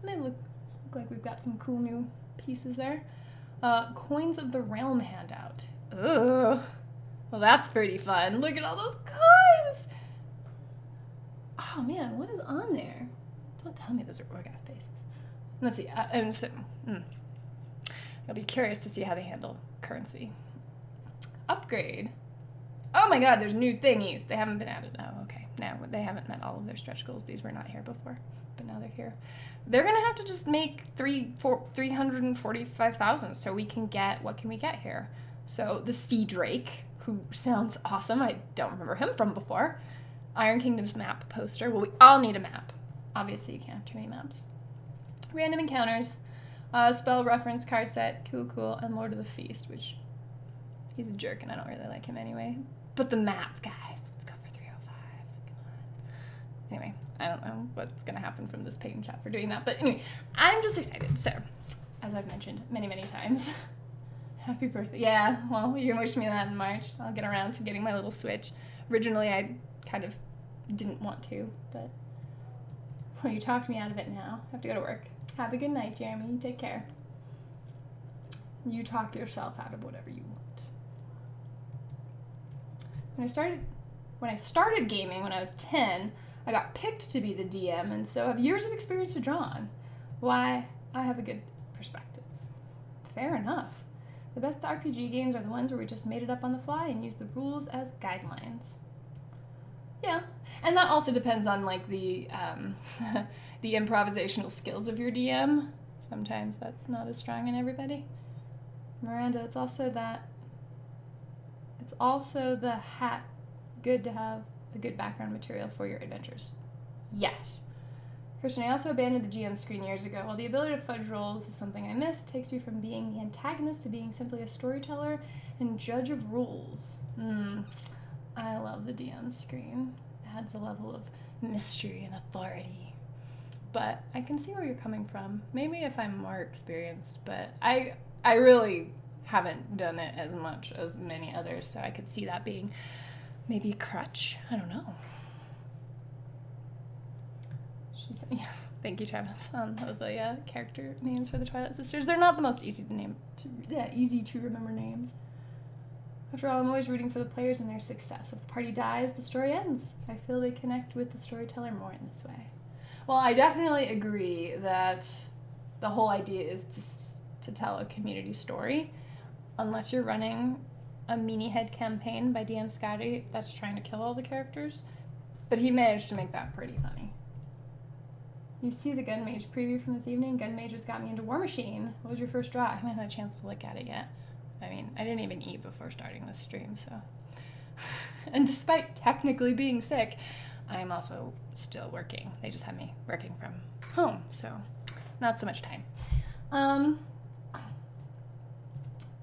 And they look like we've got some cool new pieces there. Coins of the Realm handout. Ugh. Well, that's pretty fun. Look at all those coins! Oh man, what is on there? Don't tell me those are Orgath faces. Let's see. I'll be curious to see how they handle currency. Upgrade. Oh my god, there's new thingies. They haven't been added. Oh, okay. No, they haven't met all of their stretch goals. These were not here before, but now they're here. They're going to have to just make 345,000 so we can get, what can we get here? So the Sea Drake, who sounds awesome. I don't remember him from before. Iron Kingdom's map poster. Well, we all need a map. Obviously, you can't have too many maps. Random encounters. Spell reference card set. Cool. And Lord of the Feast, which he's a jerk and I don't really like him anyway. But the map, guys. Let's go for 305. Come on. Anyway, I don't know what's going to happen from this paint chat for doing that. But anyway, I'm just excited. So, as I've mentioned many, many times, happy birthday. Yeah, well, you can wish me that in March. I'll get around to getting my little Switch. Originally, I kind of didn't want to, but well, you talked me out of it now. I have to go to work. Have a good night, Jeremy. You take care. You talk yourself out of whatever you want. When I started gaming when I was 10, I got picked to be the DM, and so have years of experience to draw on. Why, I have a good perspective. Fair enough. The best RPG games are the ones where we just made it up on the fly and used the rules as guidelines. Yeah, and that also depends on like the the improvisational skills of your DM. Sometimes that's not as strong in everybody. Miranda, it's also the hat. Good to have a good background material for your adventures. Yes. Christian, I also abandoned the GM screen years ago. While the ability to fudge rolls is something I miss, it takes you from being the antagonist to being simply a storyteller and judge of rules. I love the DM screen. It adds a level of mystery and authority. But I can see where you're coming from. Maybe if I'm more experienced, but I really haven't done it as much as many others, so I could see that being maybe a crutch. I don't know. Yeah, thank you, Travis, on the character names for the Twilight Sisters. They're not the most easy to remember names. After all, I'm always rooting for the players and their success. If the party dies, the story ends. I feel they connect with the storyteller more in this way. Well, I definitely agree that the whole idea is to tell a community story. Unless you're running a mini-head campaign by DM Scotty that's trying to kill all the characters. But he managed to make that pretty funny. You see the Gun Mage preview from this evening? Gun Mage just got me into War Machine. What was your first draw? I haven't had a chance to look at it yet. I mean, I didn't even eat before starting this stream, so. And despite technically being sick, I'm also still working. They just had me working from home, so not so much time.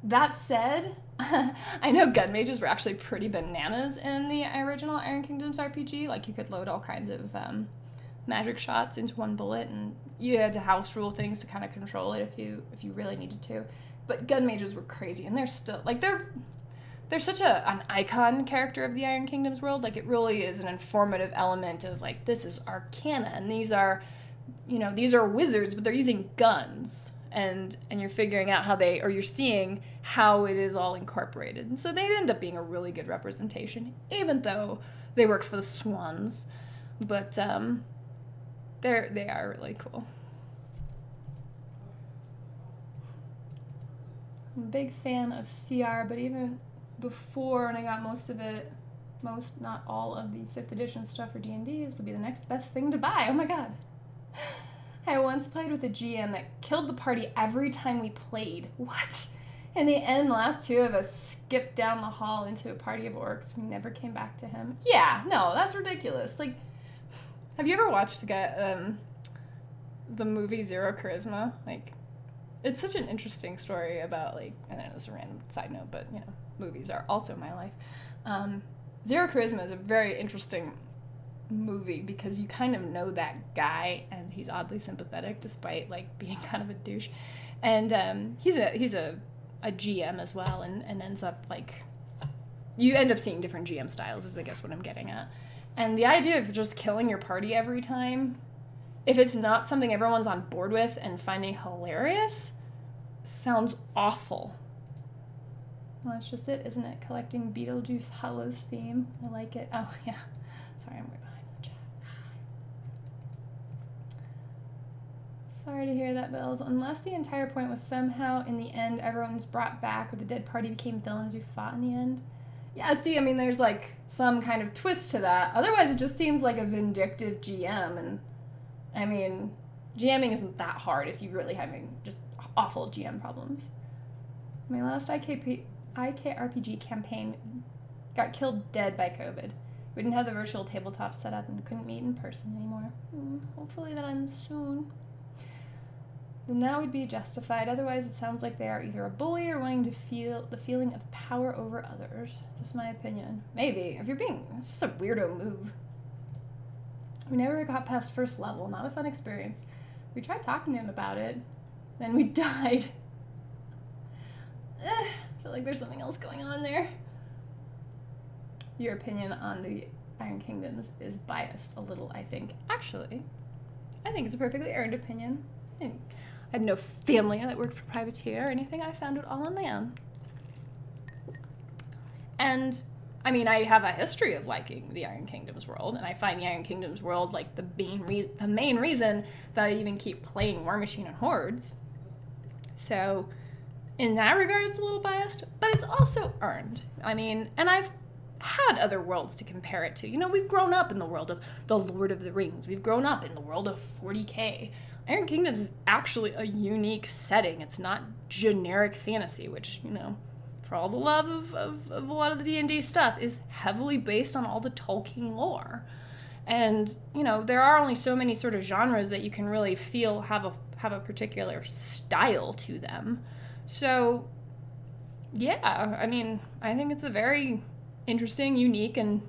That said, I know gun mages were actually pretty bananas in the original Iron Kingdoms RPG. Like, you could load all kinds of magic shots into one bullet, and you had to house rule things to kind of control it if you really needed to. But gun mages were crazy, and they're still like they're such an icon character of the Iron Kingdoms world. Like, it really is an informative element of like, this is arcana, and these are wizards, but they're using guns, and you're figuring out you're seeing how it is all incorporated, and so they end up being a really good representation, even though they work for the Swans. But they are really cool. I'm a big fan of CR, but even before, when I got not all of the 5th edition stuff for D&D, this will be the next best thing to buy. Oh my god. I once played with a GM that killed the party every time we played. What? In the end, the last two of us skipped down the hall into a party of orcs. We never came back to him. Yeah, no, that's ridiculous. Like, have you ever watched the movie Zero Charisma? Like, it's such an interesting story about, like, I know this is a random side note, but, movies are also my life. Zero Charisma is a very interesting movie because you kind of know that guy and he's oddly sympathetic despite like being kind of a douche. And he's a GM as well, and ends up like, you end up seeing different GM styles is I guess what I'm getting at. And the idea of just killing your party every time, if it's not something everyone's on board with and finding hilarious, sounds awful. Well, that's just it, isn't it? Collecting Beetlejuice Hollows theme. I like it. Oh, yeah. Sorry, I'm right behind the chat. Sorry to hear that, Bills. Unless the entire point was somehow, in the end, everyone's brought back or the dead party became villains who fought in the end. Yeah, see, I mean, there's, like, some kind of twist to that. Otherwise, it just seems like a vindictive GM, and, I mean, GMing isn't that hard if you're really having just awful GM problems. My last IKRPG campaign got killed dead by COVID. We didn't have the virtual tabletop set up and couldn't meet in person anymore. Hopefully that ends soon. Then that would be justified. Otherwise, it sounds like they are either a bully or wanting to feel the feeling of power over others. Just my opinion. Maybe. If you're being... It's just a weirdo move. We never got past first level. Not a fun experience. We tried talking to him about it. Then we died. I feel like there's something else going on there. Your opinion on the Iron Kingdoms is biased a little, I think. Actually, I think it's a perfectly earned opinion. I had no family that worked for Privateer or anything. I found it all on my own. And, I mean, I have a history of liking the Iron Kingdoms world, and I find the Iron Kingdoms world, like, the main reason that I even keep playing War Machine and Hordes. So, in that regard, it's a little biased, but it's also earned. I mean, and I've had other worlds to compare it to. You know, we've grown up in the world of The Lord of the Rings. We've grown up in the world of 40K. Iron Kingdoms is actually a unique setting. It's not generic fantasy, which, you know, for all the love of a lot of the D&D stuff, is heavily based on all the Tolkien lore. And, you know, there are only so many sort of genres that you can really feel have a particular style to them. So, yeah, I mean, I think it's a very interesting, unique, and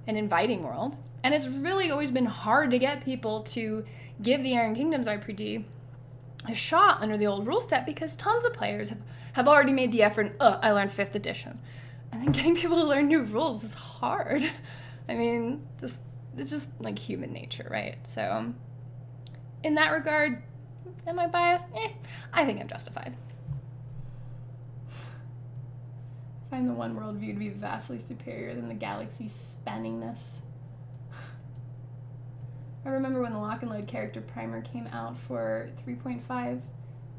inviting world. And it's really always been hard to get people to give the Iron Kingdoms RPG a shot under the old rule set because tons of players have already made the effort, I learned 5th edition. And then getting people to learn new rules is hard. I mean, it's just like human nature, right? So, in that regard, am I biased? I think I'm justified. I find the one worldview to be vastly superior than the galaxy's spanningness. I remember when the Lock and Load character primer came out for 3.5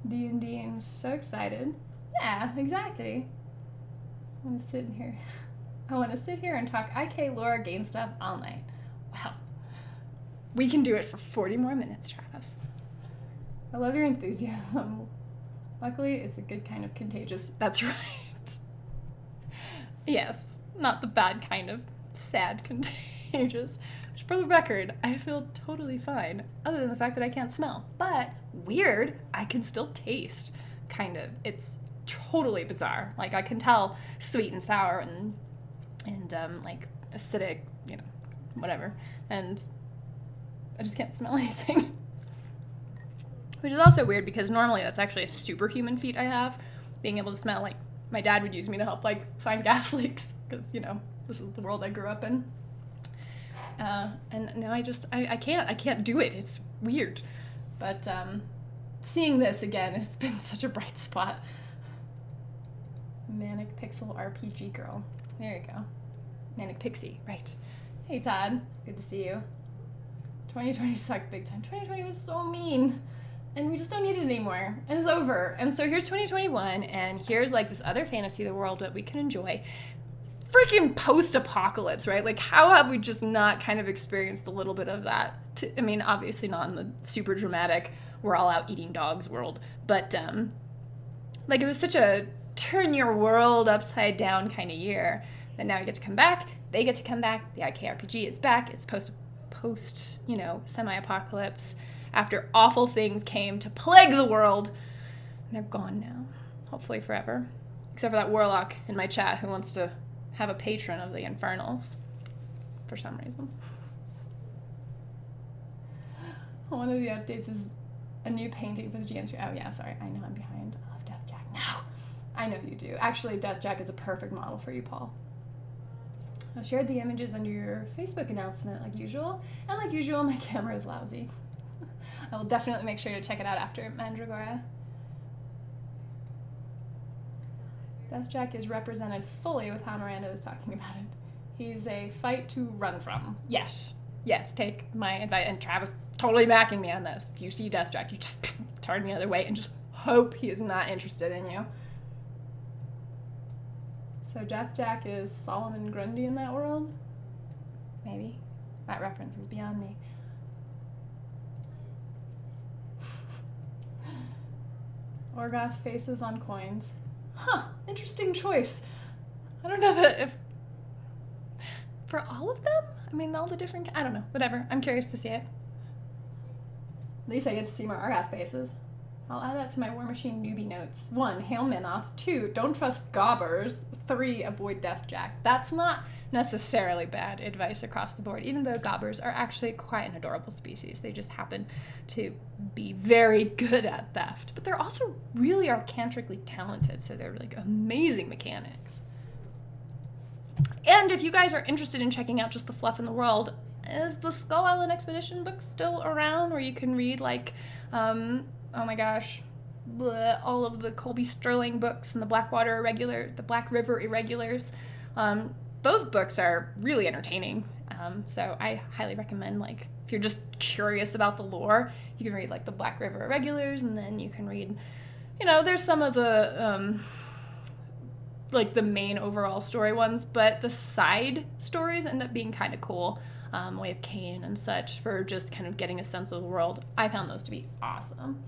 D&D and was so excited. Yeah, exactly. I want to sit here and talk IK lore game stuff all night. Wow. We can do it for 40 more minutes, Travis. I love your enthusiasm. Luckily, it's a good kind of contagious. That's right. Yes, not the bad kind of sad contagious. Which, for the record, I feel totally fine, other than the fact that I can't smell. But, weird, I can still taste, kind of. It's totally bizarre. Like, I can tell sweet and sour and like, acidic, you know, whatever. And I just can't smell anything. Which is also weird, because normally that's actually a superhuman feat I have, being able to smell. Like, my dad would use me to help, like, find gas leaks, because, you know, this is the world I grew up in. And now I can't do it. It's weird. But seeing this again has been such a bright spot. Manic Pixel RPG girl. There you go. Manic Pixie, right. Hey Todd, good to see you. 2020 sucked big time. 2020 was so mean. And we just don't need it anymore. And it's over. And so here's 2021, and here's like this other fantasy of the world that we can enjoy. Freaking post-apocalypse, right? Like, how have we just not kind of experienced a little bit of that? I mean, obviously not in the super dramatic, we're all out eating dogs world, but, like, it was such a turn your world upside down kind of year that now we get to come back, they get to come back, the IKRPG is back, it's post, you know, semi-apocalypse, after awful things came to plague the world, and they're gone now, hopefully forever, except for that warlock in my chat who wants to have a patron of the Infernals for some reason. One of the updates is a new painting for the GM. Oh yeah, sorry. I know I'm behind. I love Death Jack. No, I know you do. Actually, Death Jack is a perfect model for you, Paul. I shared the images under your Facebook announcement like usual. And like usual, my camera is lousy. I will definitely make sure to check it out after Mandragora. Death Jack is represented fully with how Miranda was talking about it. He's a fight to run from. Yes. Yes, take my advice. And Travis totally backing me on this. If you see Death Jack, you just turn the other way and just hope he is not interested in you. So Death Jack is Solomon Grundy in that world? Maybe. That reference is beyond me. Orgoth faces on coins. Huh, interesting choice. I don't know that if... For all of them? I mean, all the different... I don't know, whatever. I'm curious to see it. At least I get to see more Orgoth faces. I'll add that to my War Machine newbie notes. 1, hail Minoth. 2, don't trust gobbers. 3, avoid Death Jack. That's not necessarily bad advice across the board, even though gobbers are actually quite an adorable species. They just happen to be very good at theft. But they're also really arcantrically talented, so they're like amazing mechanics. And if you guys are interested in checking out just the fluff in the world, is the Skull Island Expedition book still around where you can read like, oh my gosh, all of the Colby Sterling books and the Black River Irregulars. Those books are really entertaining. So I highly recommend, like, if you're just curious about the lore, you can read like the Black River Irregulars, and then you can read, you know, there's some of the, like the main overall story ones, but the side stories end up being kind of cool. Way of Cain and such, for just kind of getting a sense of the world. I found those to be awesome.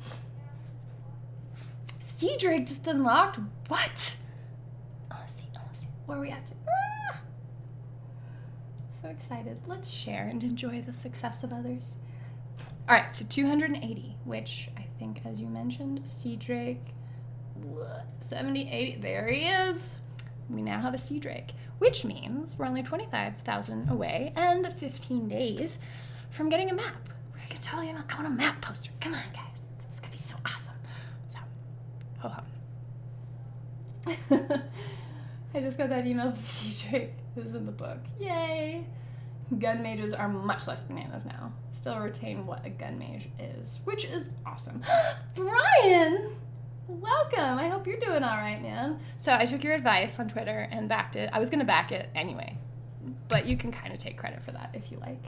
Sea Drake just unlocked? What? I wanna see. Where are we at? Ah! So excited. Let's share and enjoy the success of others. All right, so 280, which I think, as you mentioned, Sea Drake, 70, 80, there he is. We now have a Sea Drake, which means we're only 25,000 away and 15 days from getting a map. I can tell you, I want a map poster. Come on, guys. It's going to be so awesome. So, ho-hum. I just got that email that Sea Drake is in the book. Yay! Gun mages are much less bananas now. Still retain what a gun mage is, which is awesome. Brian! Welcome. I hope you're doing all right, man. So I took your advice on Twitter and backed it. I was going to back it anyway, but you can kind of take credit for that if you like.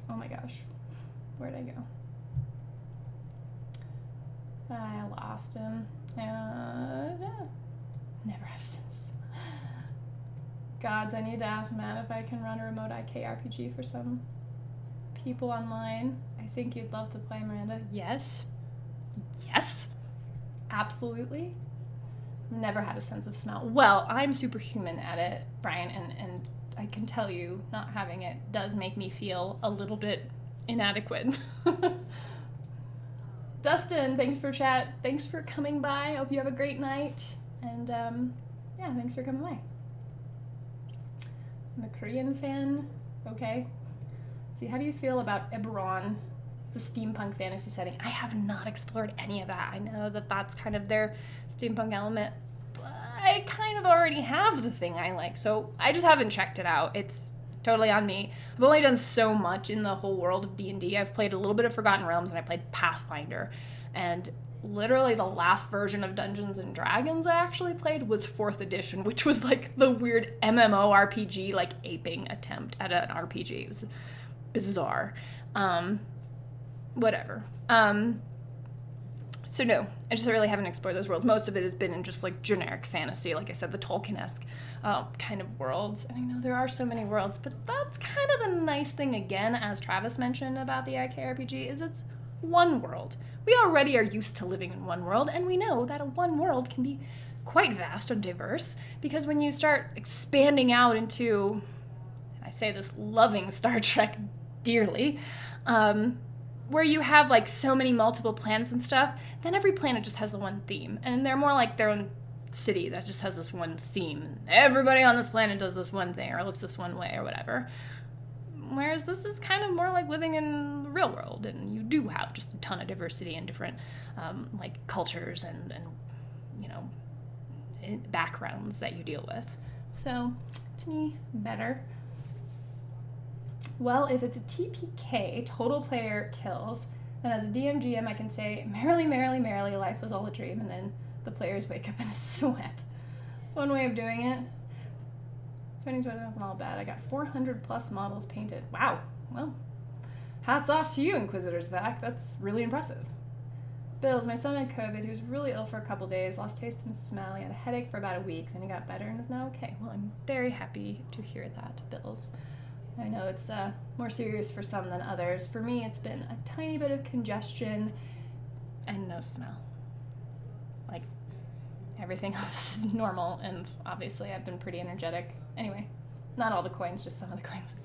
Oh my gosh. Where'd I go? I lost him. Never had a sense. Gods, I need to ask Matt if I can run a remote IK RPG for some people online. I think you'd love to play, Miranda. Yes. Yes, absolutely. Never had a sense of smell. Well, I'm superhuman at it, Brian, and I can tell you, not having it does make me feel a little bit inadequate. Dustin, thanks for chat. Thanks for coming by. Hope you have a great night. And yeah, thanks for coming by. I'm a Korean fan. Okay. Let's see, how do you feel about Eberron? The steampunk fantasy setting. I have not explored any of that. I know that that's kind of their steampunk element, but I kind of already have the thing I like, so I just haven't checked it out. It's totally on me. I've only done so much in the whole world of D&D. I've played a little bit of Forgotten Realms, and I played Pathfinder, and literally the last version of Dungeons and Dragons I actually played was 4th edition, which was like the weird MMORPG, like aping attempt at an RPG. It was bizarre. Whatever. So no, I just really haven't explored those worlds. Most of it has been in just like generic fantasy, like I said, the Tolkien-esque kind of worlds. And I know there are so many worlds, but that's kind of the nice thing, again, as Travis mentioned about the IKRPG, is it's one world. We already are used to living in one world, and we know that a one world can be quite vast and diverse, because when you start expanding out into, I say this loving Star Trek dearly, where you have like so many multiple planets and stuff, then every planet just has the one theme. And they're more like their own city that just has this one theme. Everybody on this planet does this one thing or looks this one way or whatever. Whereas this is kind of more like living in the real world, and you do have just a ton of diversity and different like cultures and you know, backgrounds that you deal with. So to me, better. Well, if it's a TPK, total player kills, then as a DMGM I can say, merrily, merrily, merrily, life was all a dream, and then the players wake up in a sweat. That's one way of doing it. 2020 wasn't all bad. I got 400 plus models painted. Wow. Well, hats off to you, Inquisitor's Vac. That's really impressive. Bills, my son had COVID. He was really ill for a couple days, lost taste and smell. He had a headache for about a week, then he got better and is now okay. Well, I'm very happy to hear that, Bills. I know it's more serious for some than others. For me, it's been a tiny bit of congestion and no smell. Like, everything else is normal, and obviously I've been pretty energetic. Anyway, not all the coins, just some of the coins.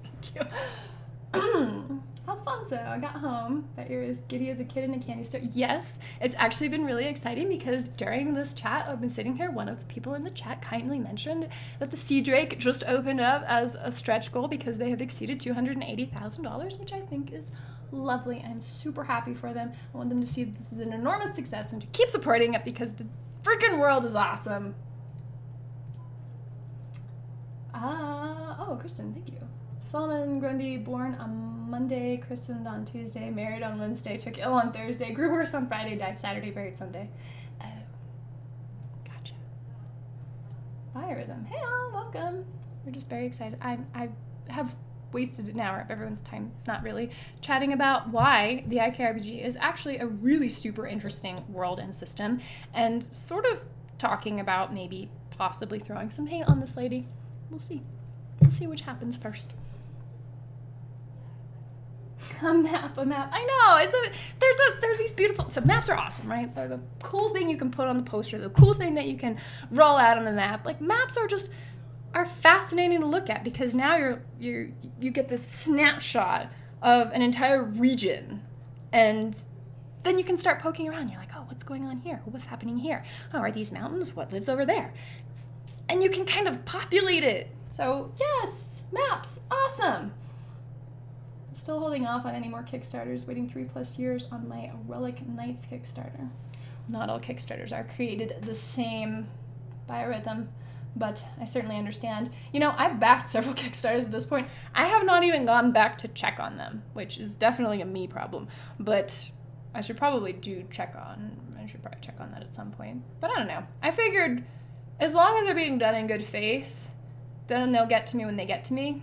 Thank you. Alfonso, I got home. Bet you're as giddy as a kid in a candy store. Yes, it's actually been really exciting because during this chat, I've been sitting here, one of the people in the chat kindly mentioned that the Sea Drake just opened up as a stretch goal because they have exceeded $280,000, which I think is lovely. I'm super happy for them. I want them to see that this is an enormous success and to keep supporting it because the freaking world is awesome. Oh, Kristen, thank you. Solomon Grundy, born on Monday, christened on Tuesday, married on Wednesday, took ill on Thursday, grew worse on Friday, died Saturday, buried Sunday. Oh, gotcha. Bye, Rhythm. Hey all, welcome. We're just very excited. I have wasted an hour of everyone's time, not really, chatting about why the IKRPG is actually a really super interesting world and system, and sort of talking about maybe possibly throwing some paint on this lady. We'll see. We'll see which happens first. A map. I know. There's these beautiful. So maps are awesome, right? They're the cool thing you can put on the poster, the cool thing that you can roll out on the map. Like maps are fascinating to look at because now you get this snapshot of an entire region, and then you can start poking around. You're like, oh, what's going on here? What's happening here? Oh, are these mountains? What lives over there? And you can kind of populate it. So yes, maps, awesome. Still holding off on any more Kickstarters, waiting 3+ years on my Relic Knights Kickstarter. Not all Kickstarters are created the same biorhythm, but I certainly understand. You know, I've backed several Kickstarters at this point. I have not even gone back to check on them, which is definitely a me problem, but I should probably check on that at some point. But I don't know. I figured as long as they're being done in good faith, then they'll get to me when they get to me.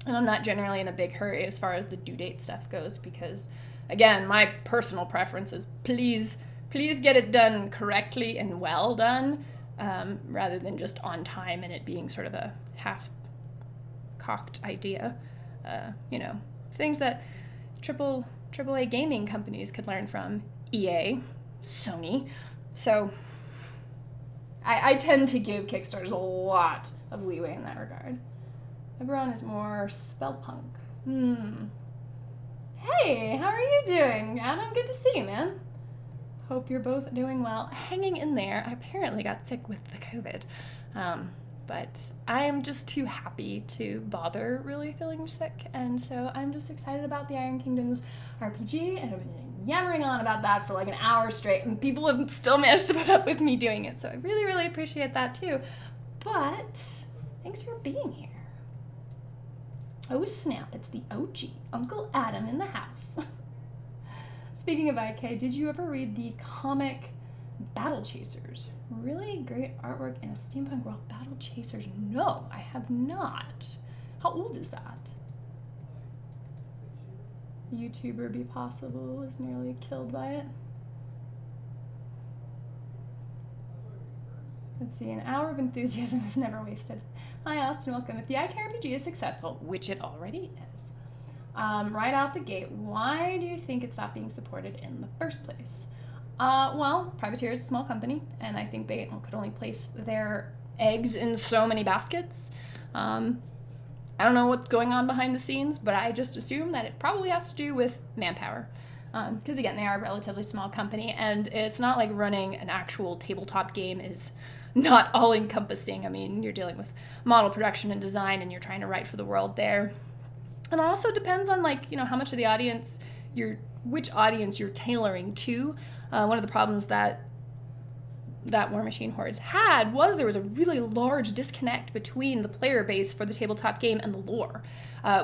And I'm not generally in a big hurry as far as the due date stuff goes because, again, my personal preference is please get it done correctly and well done, rather than just on time and it being sort of a half-cocked idea. You know, things that AAA gaming companies could learn from. EA, Sony. So I tend to give Kickstarters a lot of leeway in that regard. Everyone is more spellpunk. Hey, how are you doing, Adam? Good to see you, man. Hope you're both doing well. Hanging in there. I apparently got sick with the COVID. But I am just too happy to bother really feeling sick. And so I'm just excited about the Iron Kingdoms RPG. And I've been yammering on about that for like an hour straight. And people have still managed to put up with me doing it. So I really, really appreciate that too. But thanks for being here. Oh snap, it's the OG, Uncle Adam in the house. Speaking of IK, did you ever read the comic Battle Chasers? Really great artwork in a steampunk world. Battle Chasers? No, I have not. How old is that? YouTuber Be Possible was nearly killed by it. Let's see, an hour of enthusiasm is never wasted. Hi, Austin, welcome. If the IKRPG is successful, which it already is, right out the gate, why do you think it stopped being supported in the first place? Well, Privateer is a small company, and I think they could only place their eggs in so many baskets. I don't know what's going on behind the scenes, but I just assume that it probably has to do with manpower. Because again, they are a relatively small company, and it's not like running an actual tabletop game is not all-encompassing. I mean, you're dealing with model production and design, and you're trying to write for the world there. And it also depends on, like, how much of the audience which audience you're tailoring to. One of the problems that War Machine Hordes had was there was a really large disconnect between the player base for the tabletop game and the lore,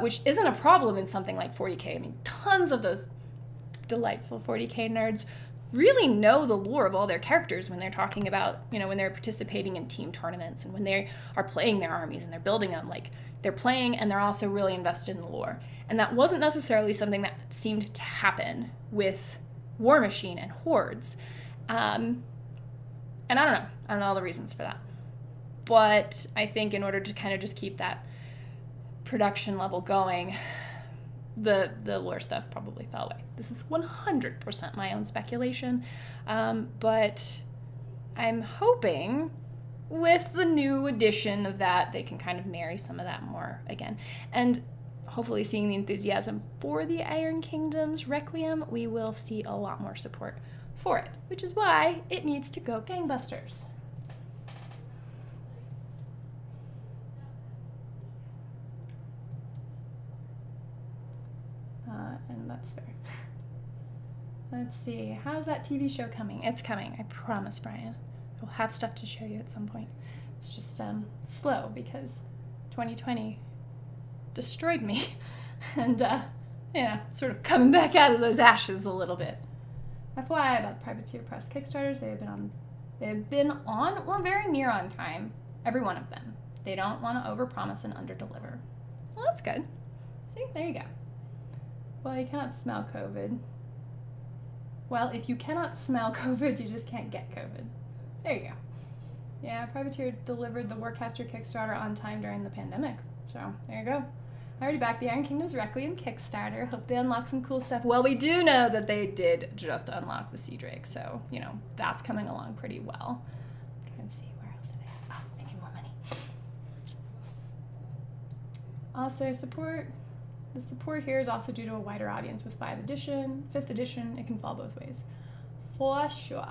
which isn't a problem in something like 40K. I mean, tons of those delightful 40K nerds really know the lore of all their characters when they're talking about, when they're participating in team tournaments and when they are playing their armies and they're building them. Like, they're playing and they're also really invested in the lore. And that wasn't necessarily something that seemed to happen with War Machine and Hordes. And I don't know all the reasons for that. But I think in order to kind of just keep that production level going, the lore stuff probably fell away. This is 100% my own speculation. But I'm hoping with the new edition of that, they can kind of marry some of that more again. And hopefully seeing the enthusiasm for the Iron Kingdom's Requiem, we will see a lot more support for it, which is why it needs to go gangbusters. And that's fair. Let's see, how's that TV show coming? It's coming, I promise, Brian. We'll have stuff to show you at some point. It's just slow because 2020 destroyed me and sort of coming back out of those ashes a little bit. FYI about the Privateer Press Kickstarters, they have been on or very near on time, every one of them. They don't want to overpromise and underdeliver. Well, that's good. See, there you go. Well, you cannot smell COVID. Well, if you cannot smell COVID, you just can't get COVID. There you go. Yeah, Privateer delivered the Warcaster Kickstarter on time during the pandemic. So, there you go. I already backed the Iron Kingdom's Requiem Kickstarter. Hope they unlock some cool stuff. Well, we do know that they did just unlock the Sea Drake, so, that's coming along pretty well. I'm trying to see where else they have. Oh, I need more money. Also, the support here is also due to a wider audience with 5th edition. It can fall both ways. For sure.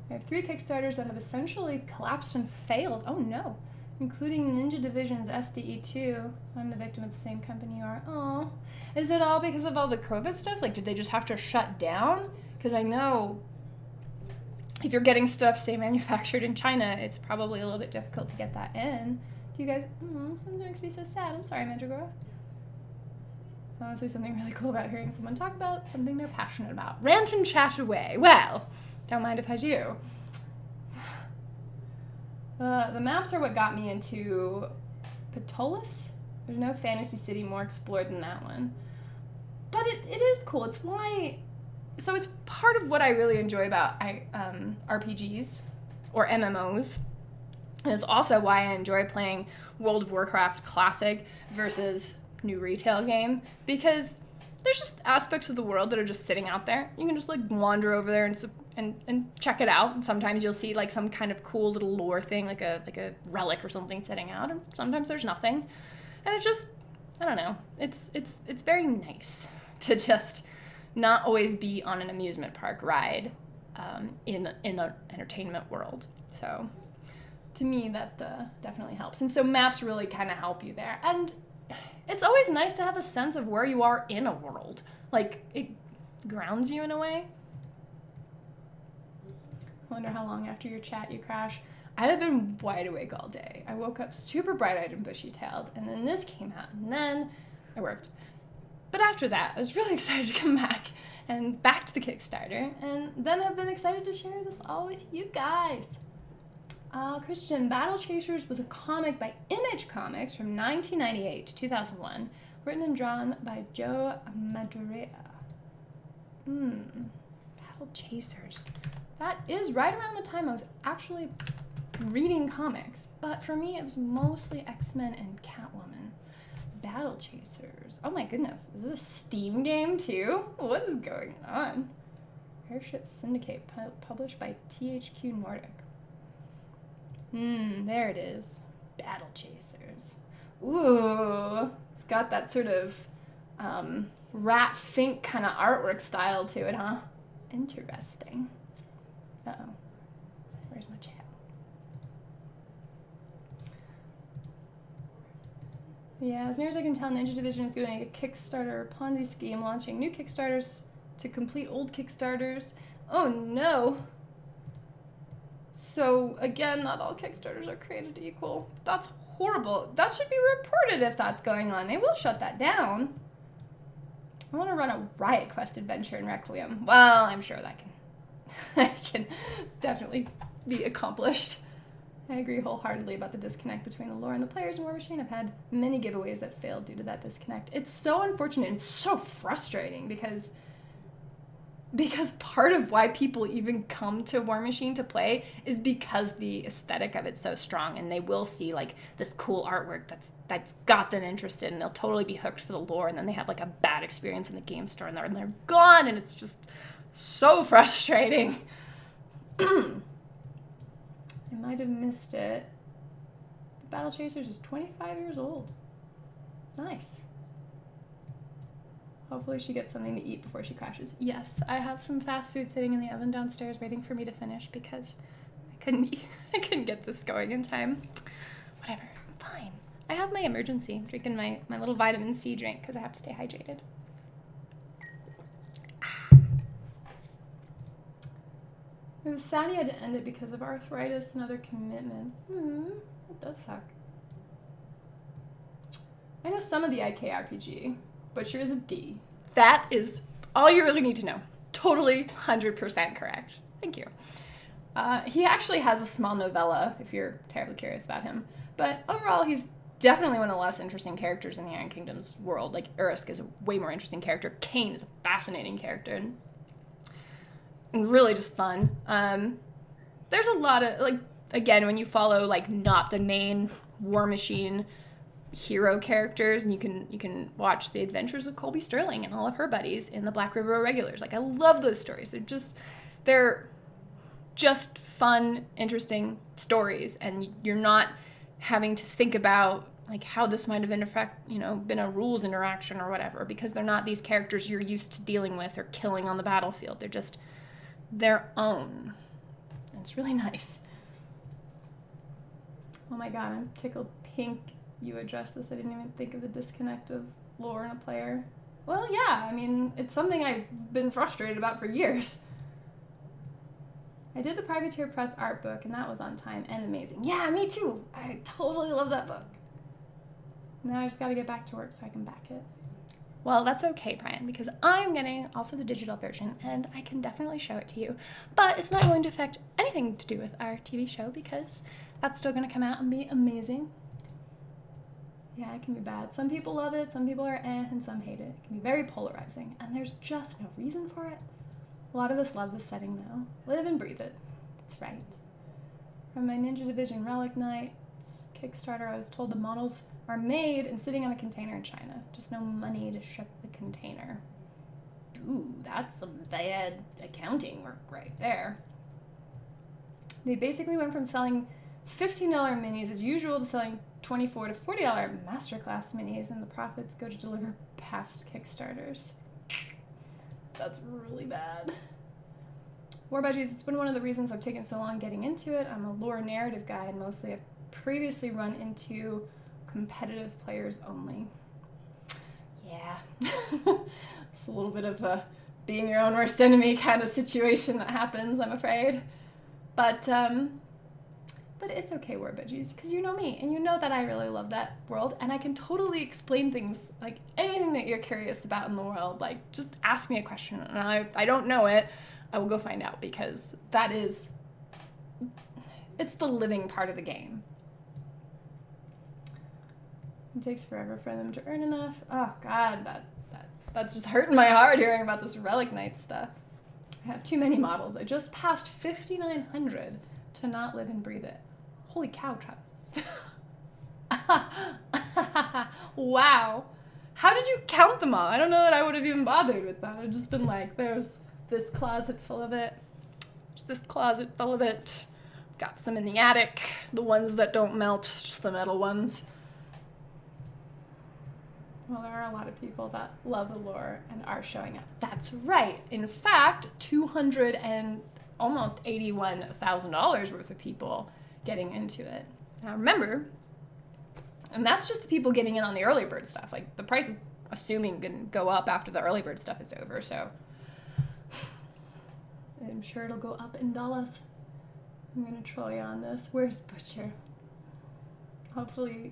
I have 3 Kickstarters that have essentially collapsed and failed. Oh no. Including Ninja Division's SDE2. I'm the victim of the same company you are. Oh. Is it all because of all the COVID stuff? Like, did they just have to shut down? Because I know if you're getting stuff, say, manufactured in China, it's probably a little bit difficult to get that in. Do you guys... that makes me so sad. I'm sorry, Mandragora. It's honestly something really cool about hearing someone talk about something they're passionate about. Rant and chat away. Well, don't mind if I do. The maps are what got me into Patolis. There's no fantasy city more explored than that one. But it is cool. It's why... So it's part of what I really enjoy about RPGs or MMOs. And it's also why I enjoy playing World of Warcraft Classic versus new retail game, because there's just aspects of the world that are just sitting out there. You can just like wander over there and check it out. And sometimes you'll see like some kind of cool little lore thing, like a relic or something sitting out, and sometimes there's nothing. And it's just, I don't know, it's very nice to just not always be on an amusement park ride in the entertainment world. So to me, that definitely helps. And so maps really kind of help you there. And it's always nice to have a sense of where you are in a world. Like, it grounds you in a way. I wonder how long after your chat you crash. I have been wide awake all day. I woke up super bright-eyed and bushy-tailed, and then this came out, and then it worked. But after that, I was really excited to come back and back to the Kickstarter, and then I've been excited to share this all with you guys. Christian, Battle Chasers was a comic by Image Comics from 1998 to 2001, written and drawn by Joe Madureira. Battle Chasers. That is right around the time I was actually reading comics, but for me it was mostly X-Men and Catwoman. Battle Chasers. Oh my goodness, is this a Steam game too? What is going on? Airship Syndicate, published by THQ Nordic. There it is. Battle Chasers. Ooh, it's got that sort of Rat Fink kind of artwork style to it, huh? Interesting. Uh-oh. Where's my chat? Yeah, as near as I can tell, Ninja Division is doing a Kickstarter Ponzi scheme, launching new Kickstarters to complete old Kickstarters. Oh no! So, again, not all Kickstarters are created equal. That's horrible. That should be reported if that's going on. They will shut that down. I want to run a Riot Quest adventure in Requiem. Well, I'm sure that can definitely be accomplished. I agree wholeheartedly about the disconnect between the lore and the players in War Machine. I've had many giveaways that failed due to that disconnect. It's so unfortunate and so frustrating because part of why people even come to War Machine to play is because the aesthetic of it's so strong, and they will see like this cool artwork that's got them interested, and they'll totally be hooked for the lore, and then they have like a bad experience in the game store and they're gone, and it's just so frustrating. I might have missed it. Battle Chasers is 25 years old. Nice. Hopefully she gets something to eat before she crashes. Yes, I have some fast food sitting in the oven downstairs waiting for me to finish because I couldn't get this going in time. Whatever, I'm fine. I have my emergency. I'm drinking my little vitamin C drink because I have to stay hydrated. It was sad he had to end it because of arthritis and other commitments. It does suck. I know some of the IK RPG. Butcher is a D. That is all you really need to know. Totally 100% correct. Thank you. He actually has a small novella, if you're terribly curious about him. But overall, he's definitely one of the less interesting characters in the Iron Kingdom's world. Like, Urisk is a way more interesting character. Kain is a fascinating character. And really just fun. There's a lot of, like, again, when you follow, like, not the main War Machine hero characters, and you can watch the adventures of Colby Sterling and all of her buddies in the Black River Irregulars. Like, I love those stories. They're just fun, interesting stories, and you're not having to think about like how this might have been a rules interaction or whatever, because they're not these characters you're used to dealing with or killing on the battlefield. They're just their own. And it's really nice. Oh my god, I'm tickled pink you addressed this. I didn't even think of the disconnect of lore and a player. Well, yeah, I mean, it's something I've been frustrated about for years. I did the Privateer Press art book, and that was on time and amazing. Yeah, me too. I totally love that book. Now I just got to get back to work so I can back it. Well, that's okay, Brian, because I'm getting also the digital version, and I can definitely show it to you. But it's not going to affect anything to do with our TV show, because that's still going to come out and be amazing. Yeah, it can be bad. Some people love it, some people are and some hate it. It can be very polarizing, and there's just no reason for it. A lot of us love this setting, though. Live and breathe it. That's right. From my Ninja Division Relic Knights Kickstarter, I was told the models are made and sitting on a container in China. Just no money to ship the container. Ooh, that's some bad accounting work right there. They basically went from selling $15 minis as usual to selling $24 to $40 masterclass minis, and the profits go to deliver past Kickstarters. That's really bad. War Budgies, it's been one of the reasons I've taken so long getting into it. I'm a lore narrative guy, and mostly I've previously run into competitive players only. Yeah. It's a little bit of a being your own worst enemy kind of situation that happens, I'm afraid. But it's okay, War Budgies, because you know me, and you know that I really love that world, and I can totally explain things, like anything that you're curious about in the world. Like, just ask me a question, and if I don't know it, I will go find out, because it's the living part of the game. It takes forever for them to earn enough. Oh god, that's just hurting my heart hearing about this Relic Knight stuff. I have too many models. I just passed 5,900 to not live and breathe it. Holy cow, Travis. Wow. How did you count them all? I don't know that I would have even bothered with that. I've just been like, there's this closet full of it. Just this closet full of it. Got some in the attic. The ones that don't melt, just the metal ones. Well, there are a lot of people that love the lore and are showing up. That's right. In fact, $200 and almost $81,000 worth of people getting into it. Now remember, And that's just the people getting in on the early bird stuff. Like, the price is assuming going to go up after the early bird stuff is over, so I'm sure it'll go up in dollars. I'm going to troll you on this. Where's Butcher? Hopefully,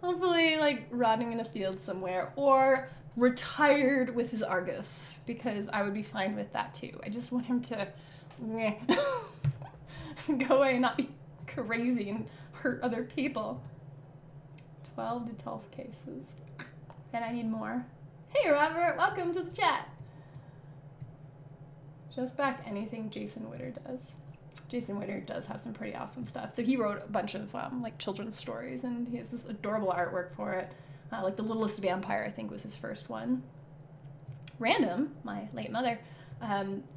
like, rotting in a field somewhere, or retired with his Argus, because I would be fine with that too. I just want him to go away and not be crazy and hurt other people. 12 to 12 cases. And I need more. Hey Robert, welcome to the chat. Just back anything Jason Witter does. Jason Witter does have some pretty awesome stuff. So he wrote a bunch of like children's stories, and he has this adorable artwork for it. Like The Littlest Vampire, I think, was his first one. Random, my late mother,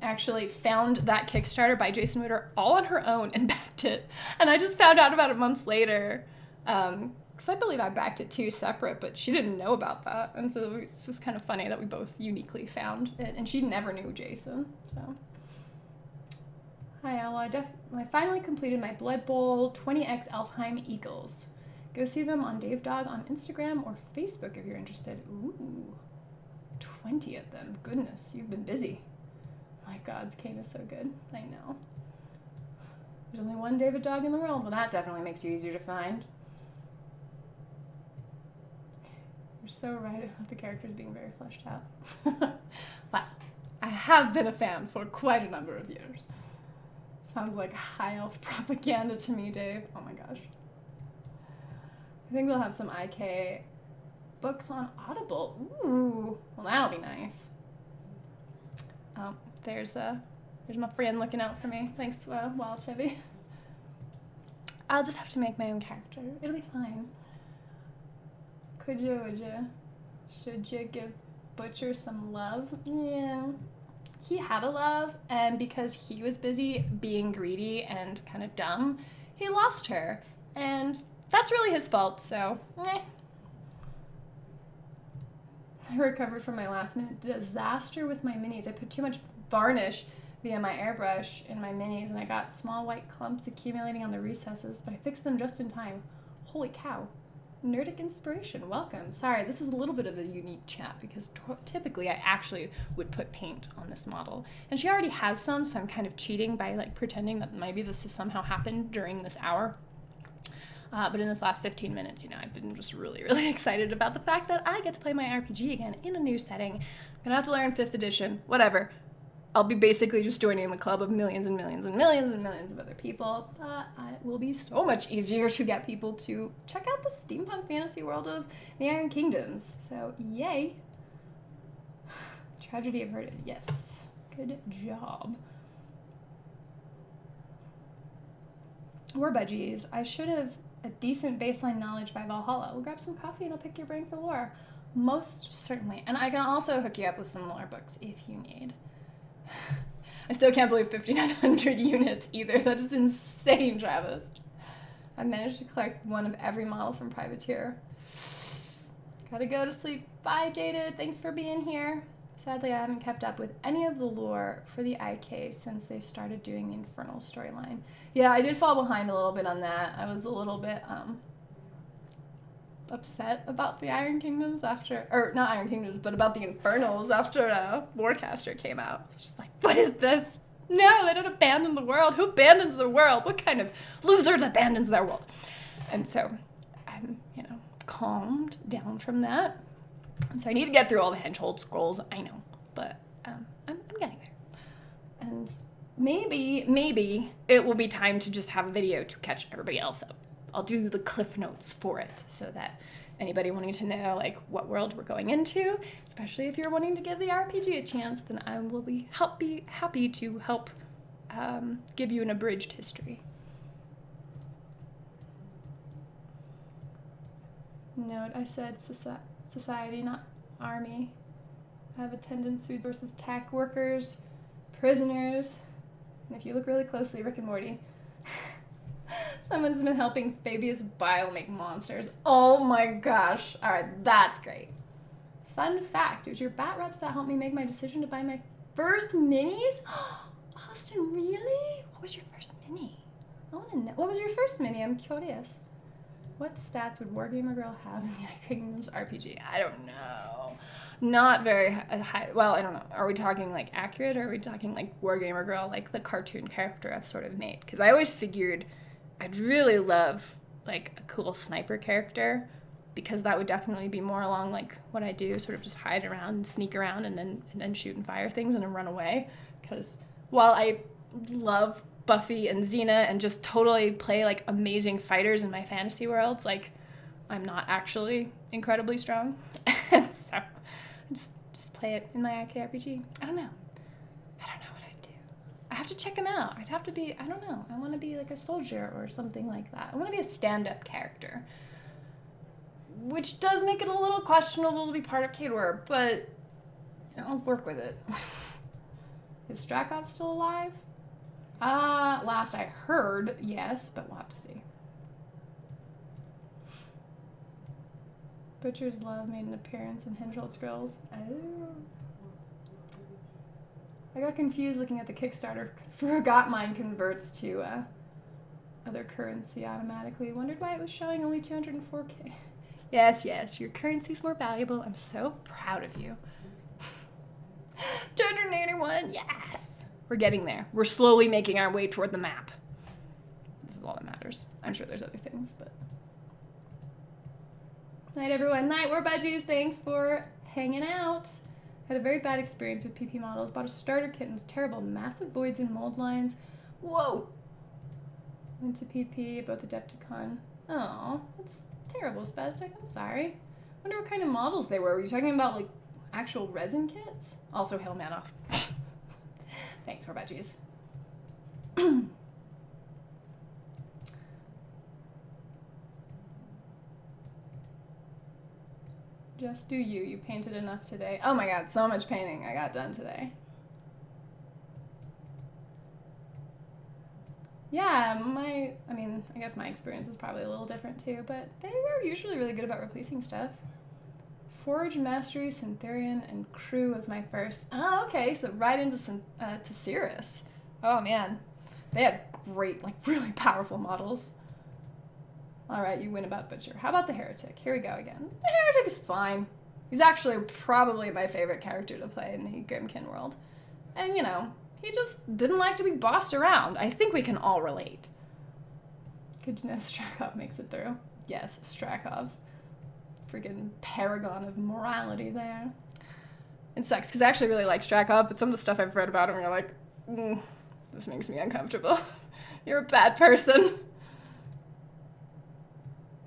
actually found that Kickstarter by Jason Witter all on her own and backed it. And I just found out about it months later. Because I believe I backed it too separate, but she didn't know about that. And so it's just kind of funny that we both uniquely found it. And she never knew Jason, so. Hi, Ella. I finally completed my Blood Bowl 20x Elfheim Eagles. Go see them on Dave Dog on Instagram or Facebook if you're interested. Ooh, 20 of them. Goodness, you've been busy. My God's cane is so good. I know. There's only one David Dog in the world. Well, that definitely makes you easier to find. You're so right about the characters being very fleshed out. Wow. I have been a fan for quite a number of years. Sounds like high elf propaganda to me, Dave. Oh my gosh. I think we'll have some IK books on Audible. Ooh, well that'll be nice. Oh, there's my friend looking out for me. Thanks, Wild Chevy. I'll just have to make my own character. It'll be fine. Would you? Should you give Butcher some love? Yeah. He had a love, and because he was busy being greedy and kind of dumb, he lost her. And that's really his fault, so, I recovered from my last minute disaster with my minis. I put too much varnish via my airbrush in my minis, and I got small white clumps accumulating on the recesses, but I fixed them just in time. Holy cow. Nerdic inspiration, welcome. Sorry, this is a little bit of a unique chat because typically I actually would put paint on this model. And she already has some, so I'm kind of cheating by like pretending that maybe this has somehow happened during this hour. But in this last 15 minutes, you know, I've been just really, really excited about the fact that I get to play my RPG again in a new setting. I'm gonna have to learn 5th edition, whatever. I'll be basically just joining the club of millions and millions and millions and millions of other people, but it will be so much easier to get people to check out the steampunk fantasy world of the Iron Kingdoms. So, yay. Tragedy averted, yes. Good job. War budgies. I should have a decent baseline knowledge by Valhalla. We'll grab some coffee and I'll pick your brain for lore. Most certainly. And I can also hook you up with some lore books if you need. I still can't believe 5,900 units either. That is insane, Travis. I managed to collect one of every model from Privateer. Gotta go to sleep. Bye, Jaded. Thanks for being here. Sadly, I haven't kept up with any of the lore for the IK since they started doing the Infernal storyline. Yeah, I did fall behind a little bit on that. I was a little bit upset about the Iron Kingdoms after, or not Iron Kingdoms, but about the Infernals after Warcaster came out. It's just like, what is this? No, they don't abandon the world. Who abandons the world? What kind of loser abandons their world? And so I'm, calmed down from that. And so I need to get through all the Henchhold scrolls, I know, but I'm getting there. And maybe it will be time to just have a video to catch everybody else up. I'll do the cliff notes for it so that anybody wanting to know like what world we're going into, especially if you're wanting to give the RPG a chance, then I will be happy to help give you an abridged history. Note, I said society, not army. I have attendants, food sources, tech workers, prisoners, and if you look really closely, Rick and Morty. Someone's been helping Fabius Bile make monsters. Oh my gosh. Alright, that's great. Fun fact, it was your bat reps that helped me make my decision to buy my first minis? Austin, really? What was your first mini? I want to know. What was your first mini? I'm curious. What stats would Wargamer Girl have in the Kingdoms RPG? I don't know. Not very high. Well, I don't know. Are we talking like accurate, or are we talking like Wargamer Girl, like the cartoon character I've sort of made? Because I always figured I'd really love like a cool sniper character, because that would definitely be more along like what I do, sort of just hide around and sneak around and then shoot and fire things and then run away. Because while I love Buffy and Xena and just totally play like amazing fighters in my fantasy worlds, like I'm not actually incredibly strong. And so I just play it in my IKRPG. I don't know what I'd do. I have to check them out. I'd have to be, I don't know. I want to be like a soldier or something like that. I want to be a stand-up character, which does make it a little questionable to be part of KDWR, but I'll work with it. Is Strakov still alive? Last I heard, yes, but we'll have to see. Butcher's Love made an appearance in Henjold Scrolls. Oh. I got confused looking at the Kickstarter. Forgot mine converts to other currency automatically. Wondered why it was showing only 204k. Yes, your currency's more valuable. I'm so proud of you. 281, yes! We're getting there. We're slowly making our way toward the map. This is all that matters. I'm sure there's other things, but... Night, everyone. Night, War Budgies. Thanks for hanging out. Had a very bad experience with PP models. Bought a starter kit and it was terrible. Massive voids and mold lines. Whoa! Went to PP, both Adepticon. Oh, that's terrible, Spastic. I'm sorry. Wonder what kind of models they were. Were you talking about, like, actual resin kits? Also, Hail Manoff. Thanks, War Budgies. Just do you. You painted enough today. Oh my god, so much painting I got done today. Yeah, I guess my experience is probably a little different too, but they were usually really good about replacing stuff. Forge, Mastery, Syntherian, and Crew was my first. Oh, okay, so right into Cirrus. Oh man, they have great, like really powerful models. All right, you win about Butcher. How about the Heretic? Here we go again. The Heretic is fine. He's actually probably my favorite character to play in the Grimkin world. And, you know, he just didn't like to be bossed around. I think we can all relate. Good to know Strakov makes it through. Yes, Strakov. Freaking paragon of morality there. It sucks, because I actually really like Strakov, but some of the stuff I've read about him, you're like, this makes me uncomfortable. You're a bad person.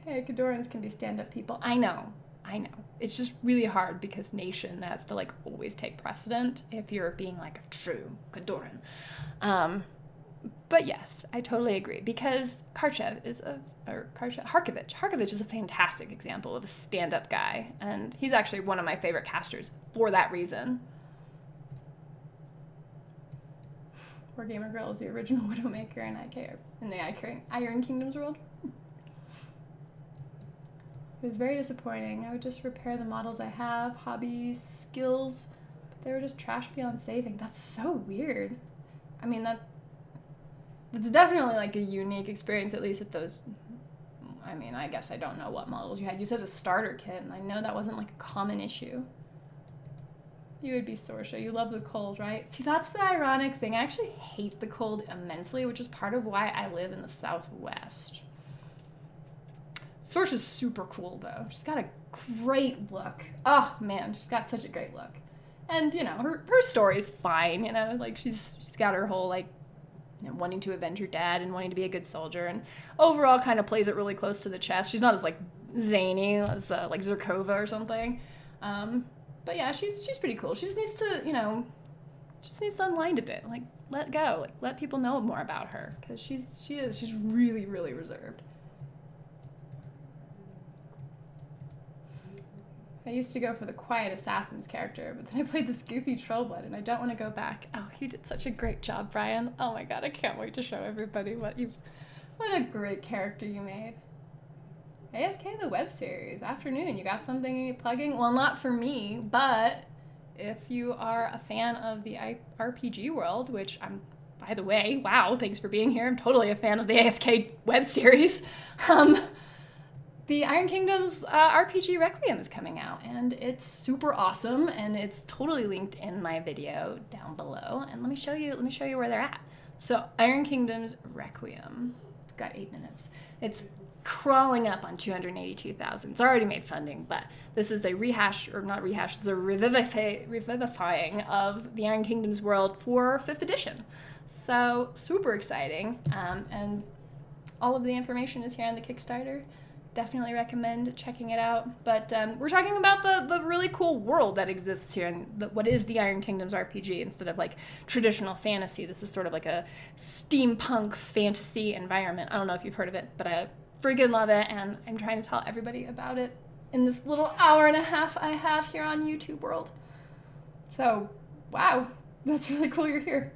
Hey, Khadorans can be stand-up people. I know. It's just really hard because nation has to, like, always take precedent if you're being, like, a true Khadoran. But yes, I totally agree, because Harkovich is a fantastic example of a stand-up guy, and he's actually one of my favorite casters for that reason. Wargamer Girl is the original Widowmaker in the Iron Kingdoms world. It was very disappointing. I would just repair the models I have, hobbies, skills, but they were just trash beyond saving. That's so weird. I mean, that's definitely like a unique experience, at least with those. I mean, I guess I don't know what models you had. You said a starter kit, and I know that wasn't like a common issue. You would be Sorsha. You love the cold, right? See, that's the ironic thing. I actually hate the cold immensely, which is part of why I live in the Southwest. Sorsha's super cool, though. She's got a great look. Oh, man, she's got such a great look. And, you know, her story's fine, you know? Like, she's got her whole, like, you know, wanting to avenge her dad and wanting to be a good soldier, and overall kind of plays it really close to the chest. She's not as, like, zany as, like, Zerkova or something. But, yeah, she's pretty cool. She just needs to, you know, unwind a bit. Like, let go. Like, let people know more about her, because she's really, really reserved. I used to go for the quiet assassin's character, but then I played this goofy Trollblood, and I don't want to go back. Oh, you did such a great job, Brian. Oh my god, I can't wait to show everybody what a great character you made. AFK the web series. Afternoon, you got something plugging? Well, not for me, but if you are a fan of the RPG world, which I'm, by the way, wow, thanks for being here. I'm totally a fan of the AFK web series. the Iron Kingdoms RPG Requiem is coming out, and it's super awesome, and it's totally linked in my video down below. And let me show you where they're at. So Iron Kingdoms Requiem, got 8 minutes. It's crawling up on 282,000. It's already made funding, but this is a rehash, or not rehash, it's a revivifying of the Iron Kingdoms world for 5th edition. So super exciting, and all of the information is here on the Kickstarter. Definitely recommend checking it out. But we're talking about the really cool world that exists here, and what is the Iron Kingdoms RPG instead of like traditional fantasy. This is sort of like a steampunk fantasy environment. I don't know if you've heard of it, but I freaking love it, and I'm trying to tell everybody about it in this little hour and a half I have here on YouTube World. So, wow, that's really cool you're here.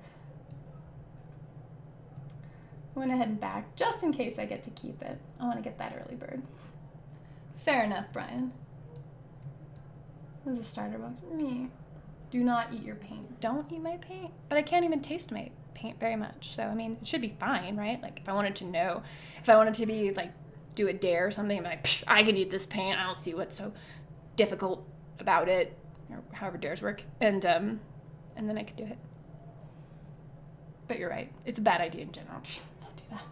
I went ahead and back, just in case I get to keep it. I want to get that early bird. Fair enough, Brian. This is a starter box. Me. Do not eat your paint. Don't eat my paint. But I can't even taste my paint very much. So, I mean, it should be fine, right? Like, if I wanted to know, if I wanted to be, like, do a dare or something, I'm like, psh, I can eat this paint. I don't see what's so difficult about it, or however dares work. And then I could do it. But you're right. It's a bad idea in general. Don't do that.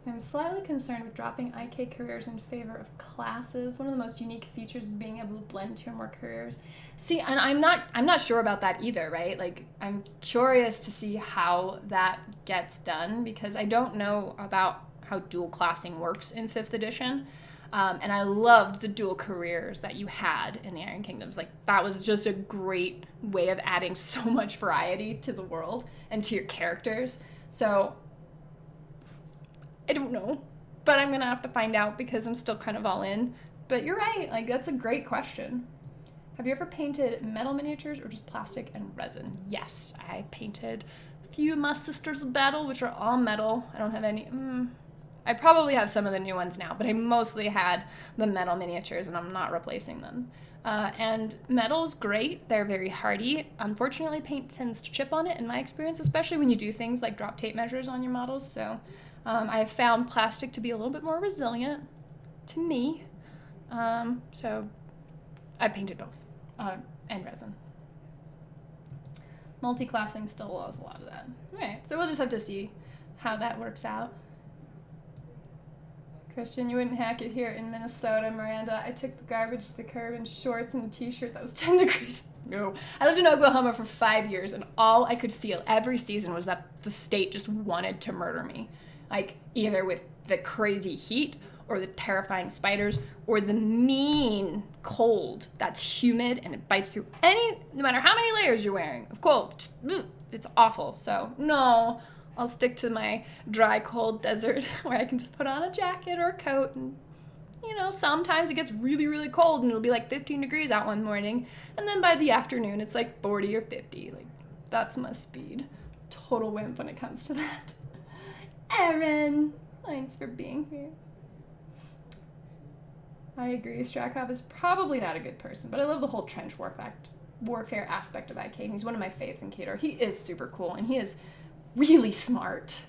I'm slightly concerned with dropping IK careers in favor of classes. One of the most unique features is being able to blend 2 or more careers. See, and I'm not sure about that either, right? Like, I'm curious to see how that gets done, because I don't know about how dual classing works in 5th edition. And I loved the dual careers that you had in the Iron Kingdoms. Like, that was just a great way of adding so much variety to the world and to your characters. So I don't know, but I'm gonna have to find out, because I'm still kind of all in. But you're right, like, that's a great question. Have you ever painted metal miniatures or just plastic and resin? Yes, I painted a few of my Sisters of Battle, which are all metal. I don't have any, I probably have some of the new ones now, but I mostly had the metal miniatures, and I'm not replacing them. And metal is great. They're very hardy. Unfortunately, paint tends to chip on it, in my experience, especially when you do things like drop tape measures on your models. So I have found plastic to be a little bit more resilient to me. So I painted both, and resin. Multi-classing still allows a lot of that. All right, so we'll just have to see how that works out. Christian, you wouldn't hack it here in Minnesota. Miranda, I took the garbage to the curb in shorts and a t-shirt that was 10 degrees. No. I lived in Oklahoma for 5 years, and all I could feel every season was that the state just wanted to murder me. Like, either with the crazy heat, or the terrifying spiders, or the mean cold that's humid and it bites through no matter how many layers you're wearing of cold. Just, it's awful. So, no. I'll stick to my dry, cold desert where I can just put on a jacket or a coat, and, you know, sometimes it gets really, really cold and it'll be like 15 degrees out one morning, and then by the afternoon it's like 40 or 50. Like, that's my speed. Total wimp when it comes to that. Erin, thanks for being here. I agree, Strakov is probably not a good person, but I love the whole trench warfare aspect of IK, and he's one of my faves in Kadar. He is super cool, and he is really smart.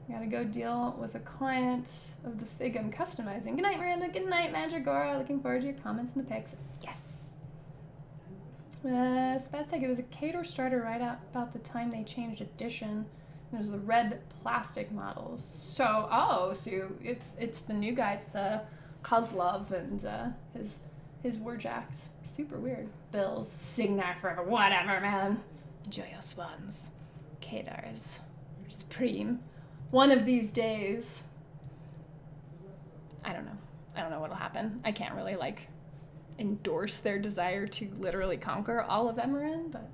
I gotta go deal with a client of the fig I'm customizing. Good night, Miranda. Good night, Mandragora. Looking forward to your comments in the pics. Yes. Spaztech, it was a Kadar starter right about the time they changed edition. It was the red plastic models. So, it's the new guy. It's Kozlov and his Warjacks. Super weird. Bills, Signar forever, whatever, man. Joyous ones. Kadar's supreme. One of these days. I don't know what'll happen. I can't really, endorse their desire to literally conquer all of Emerin, but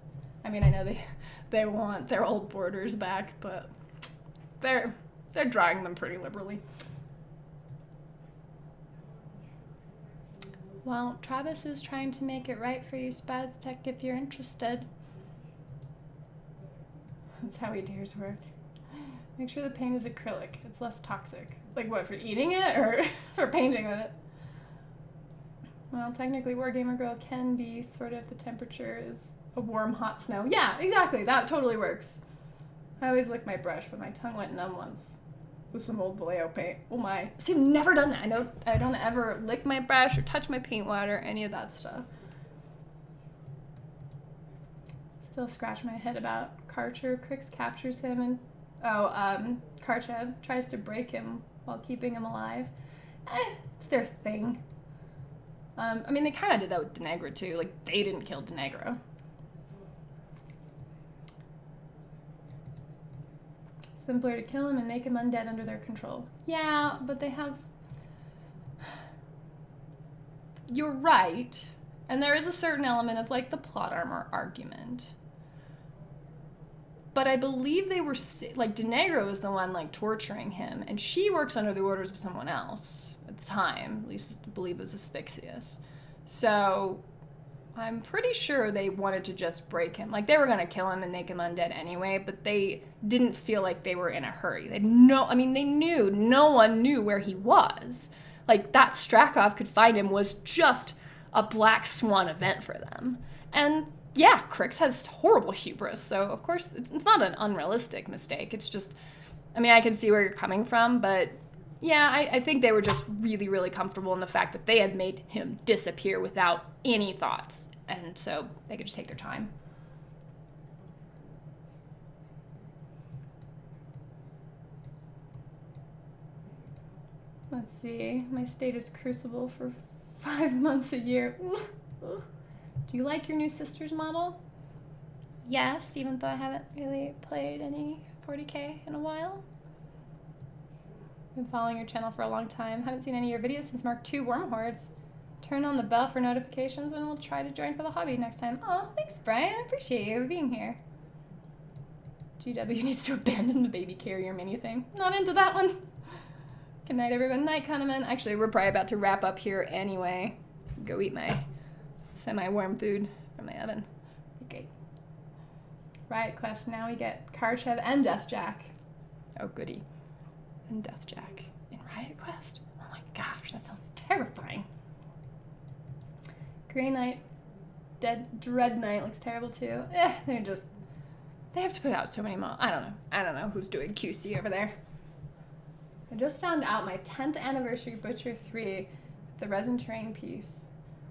I mean, I know they want their old borders back, but they're drawing them pretty liberally. Well, Travis is trying to make it right for you, Spaztech, if you're interested. That's how he dares work. Make sure the paint is acrylic. It's less toxic. Like what, for eating it or for painting with it? Well, technically Wargamer Girl can be sort of, the temperature is a warm, hot snow. Yeah, exactly. That totally works. I always lick my brush, but my tongue went numb once with some old Vallejo paint. Oh my. See, I've never done that. I don't ever lick my brush or touch my paint water, any of that stuff. Still scratch my head about Karcher. Crix captures him and Karchev tries to break him while keeping him alive. It's their thing. I mean, they kind of did that with Denegro too. Like, they didn't kill Denegro. Simpler to kill him and make him undead under their control. Yeah, but they have... You're right. And there is a certain element of, like, the plot armor argument. But I believe they were... Like, Denegro is the one, like, torturing him. And she works under the orders of someone else at the time. At least I believe it was Asphyxius. So... I'm pretty sure they wanted to just break him. Like, they were going to kill him and make him undead anyway, but they didn't feel like they were in a hurry. They knew, no one knew where he was. Like, that Strakov could find him was just a black swan event for them. And, yeah, Crix has horrible hubris, so, of course, it's not an unrealistic mistake. It's just, I mean, I can see where you're coming from, but... Yeah, I think they were just really, really comfortable in the fact that they had made him disappear without any thoughts. And so they could just take their time. Let's see. My state is crucible for 5 months a year. Do you like your new Sisters model? Yes, even though I haven't really played any 40K in a while. Been following your channel for a long time. Haven't seen any of your videos since Mark II Wormhordes. Turn on the bell for notifications and we'll try to join for the hobby next time. Oh, thanks, Brian. I appreciate you being here. GW needs to abandon the baby carrier mini thing. Not into that one. Good night, everyone. Night, Kahneman. Actually, we're probably about to wrap up here anyway. Go eat my semi-warm food from my oven. Great. Riot Quest. Now we get Karchev and Deathjack. Oh, goody. And Deathjack in Riot Quest. Oh my gosh, that sounds terrifying. Grey Knight, Dread Knight looks terrible too. They have to put out so many more. I don't know who's doing QC over there. I just found out my 10th anniversary Butcher 3, the resin terrain piece.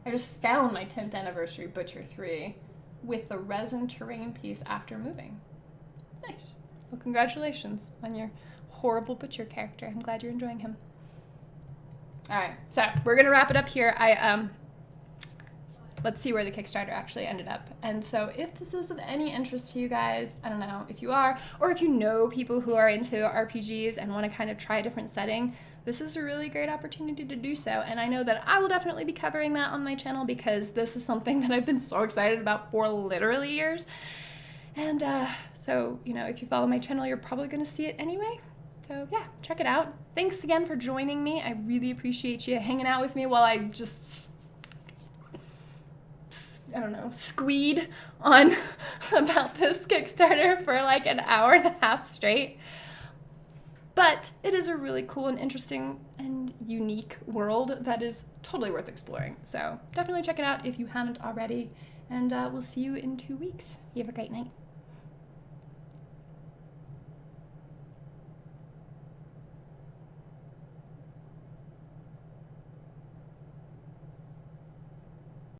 I just found my 10th anniversary Butcher 3 with the resin terrain piece after moving. Nice. Well, congratulations on your horrible butcher character. I'm glad you're enjoying him. All right, so we're gonna wrap it up here. Let's see where the Kickstarter actually ended up. And so if this is of any interest to you guys, I don't know if you are, or if you know people who are into RPGs and want to kind of try a different setting, this is a really great opportunity to do so. And I know that I will definitely be covering that on my channel because this is something that I've been so excited about for literally years. And so, you know, if you follow my channel, you're probably gonna see it anyway. So yeah, check it out. Thanks again for joining me. I really appreciate you hanging out with me while I just, I don't know, squeed on about this Kickstarter for like an hour and a half straight. But it is a really cool and interesting and unique world that is totally worth exploring. So definitely check it out if you haven't already. And we'll see you in 2 weeks. You have a great night.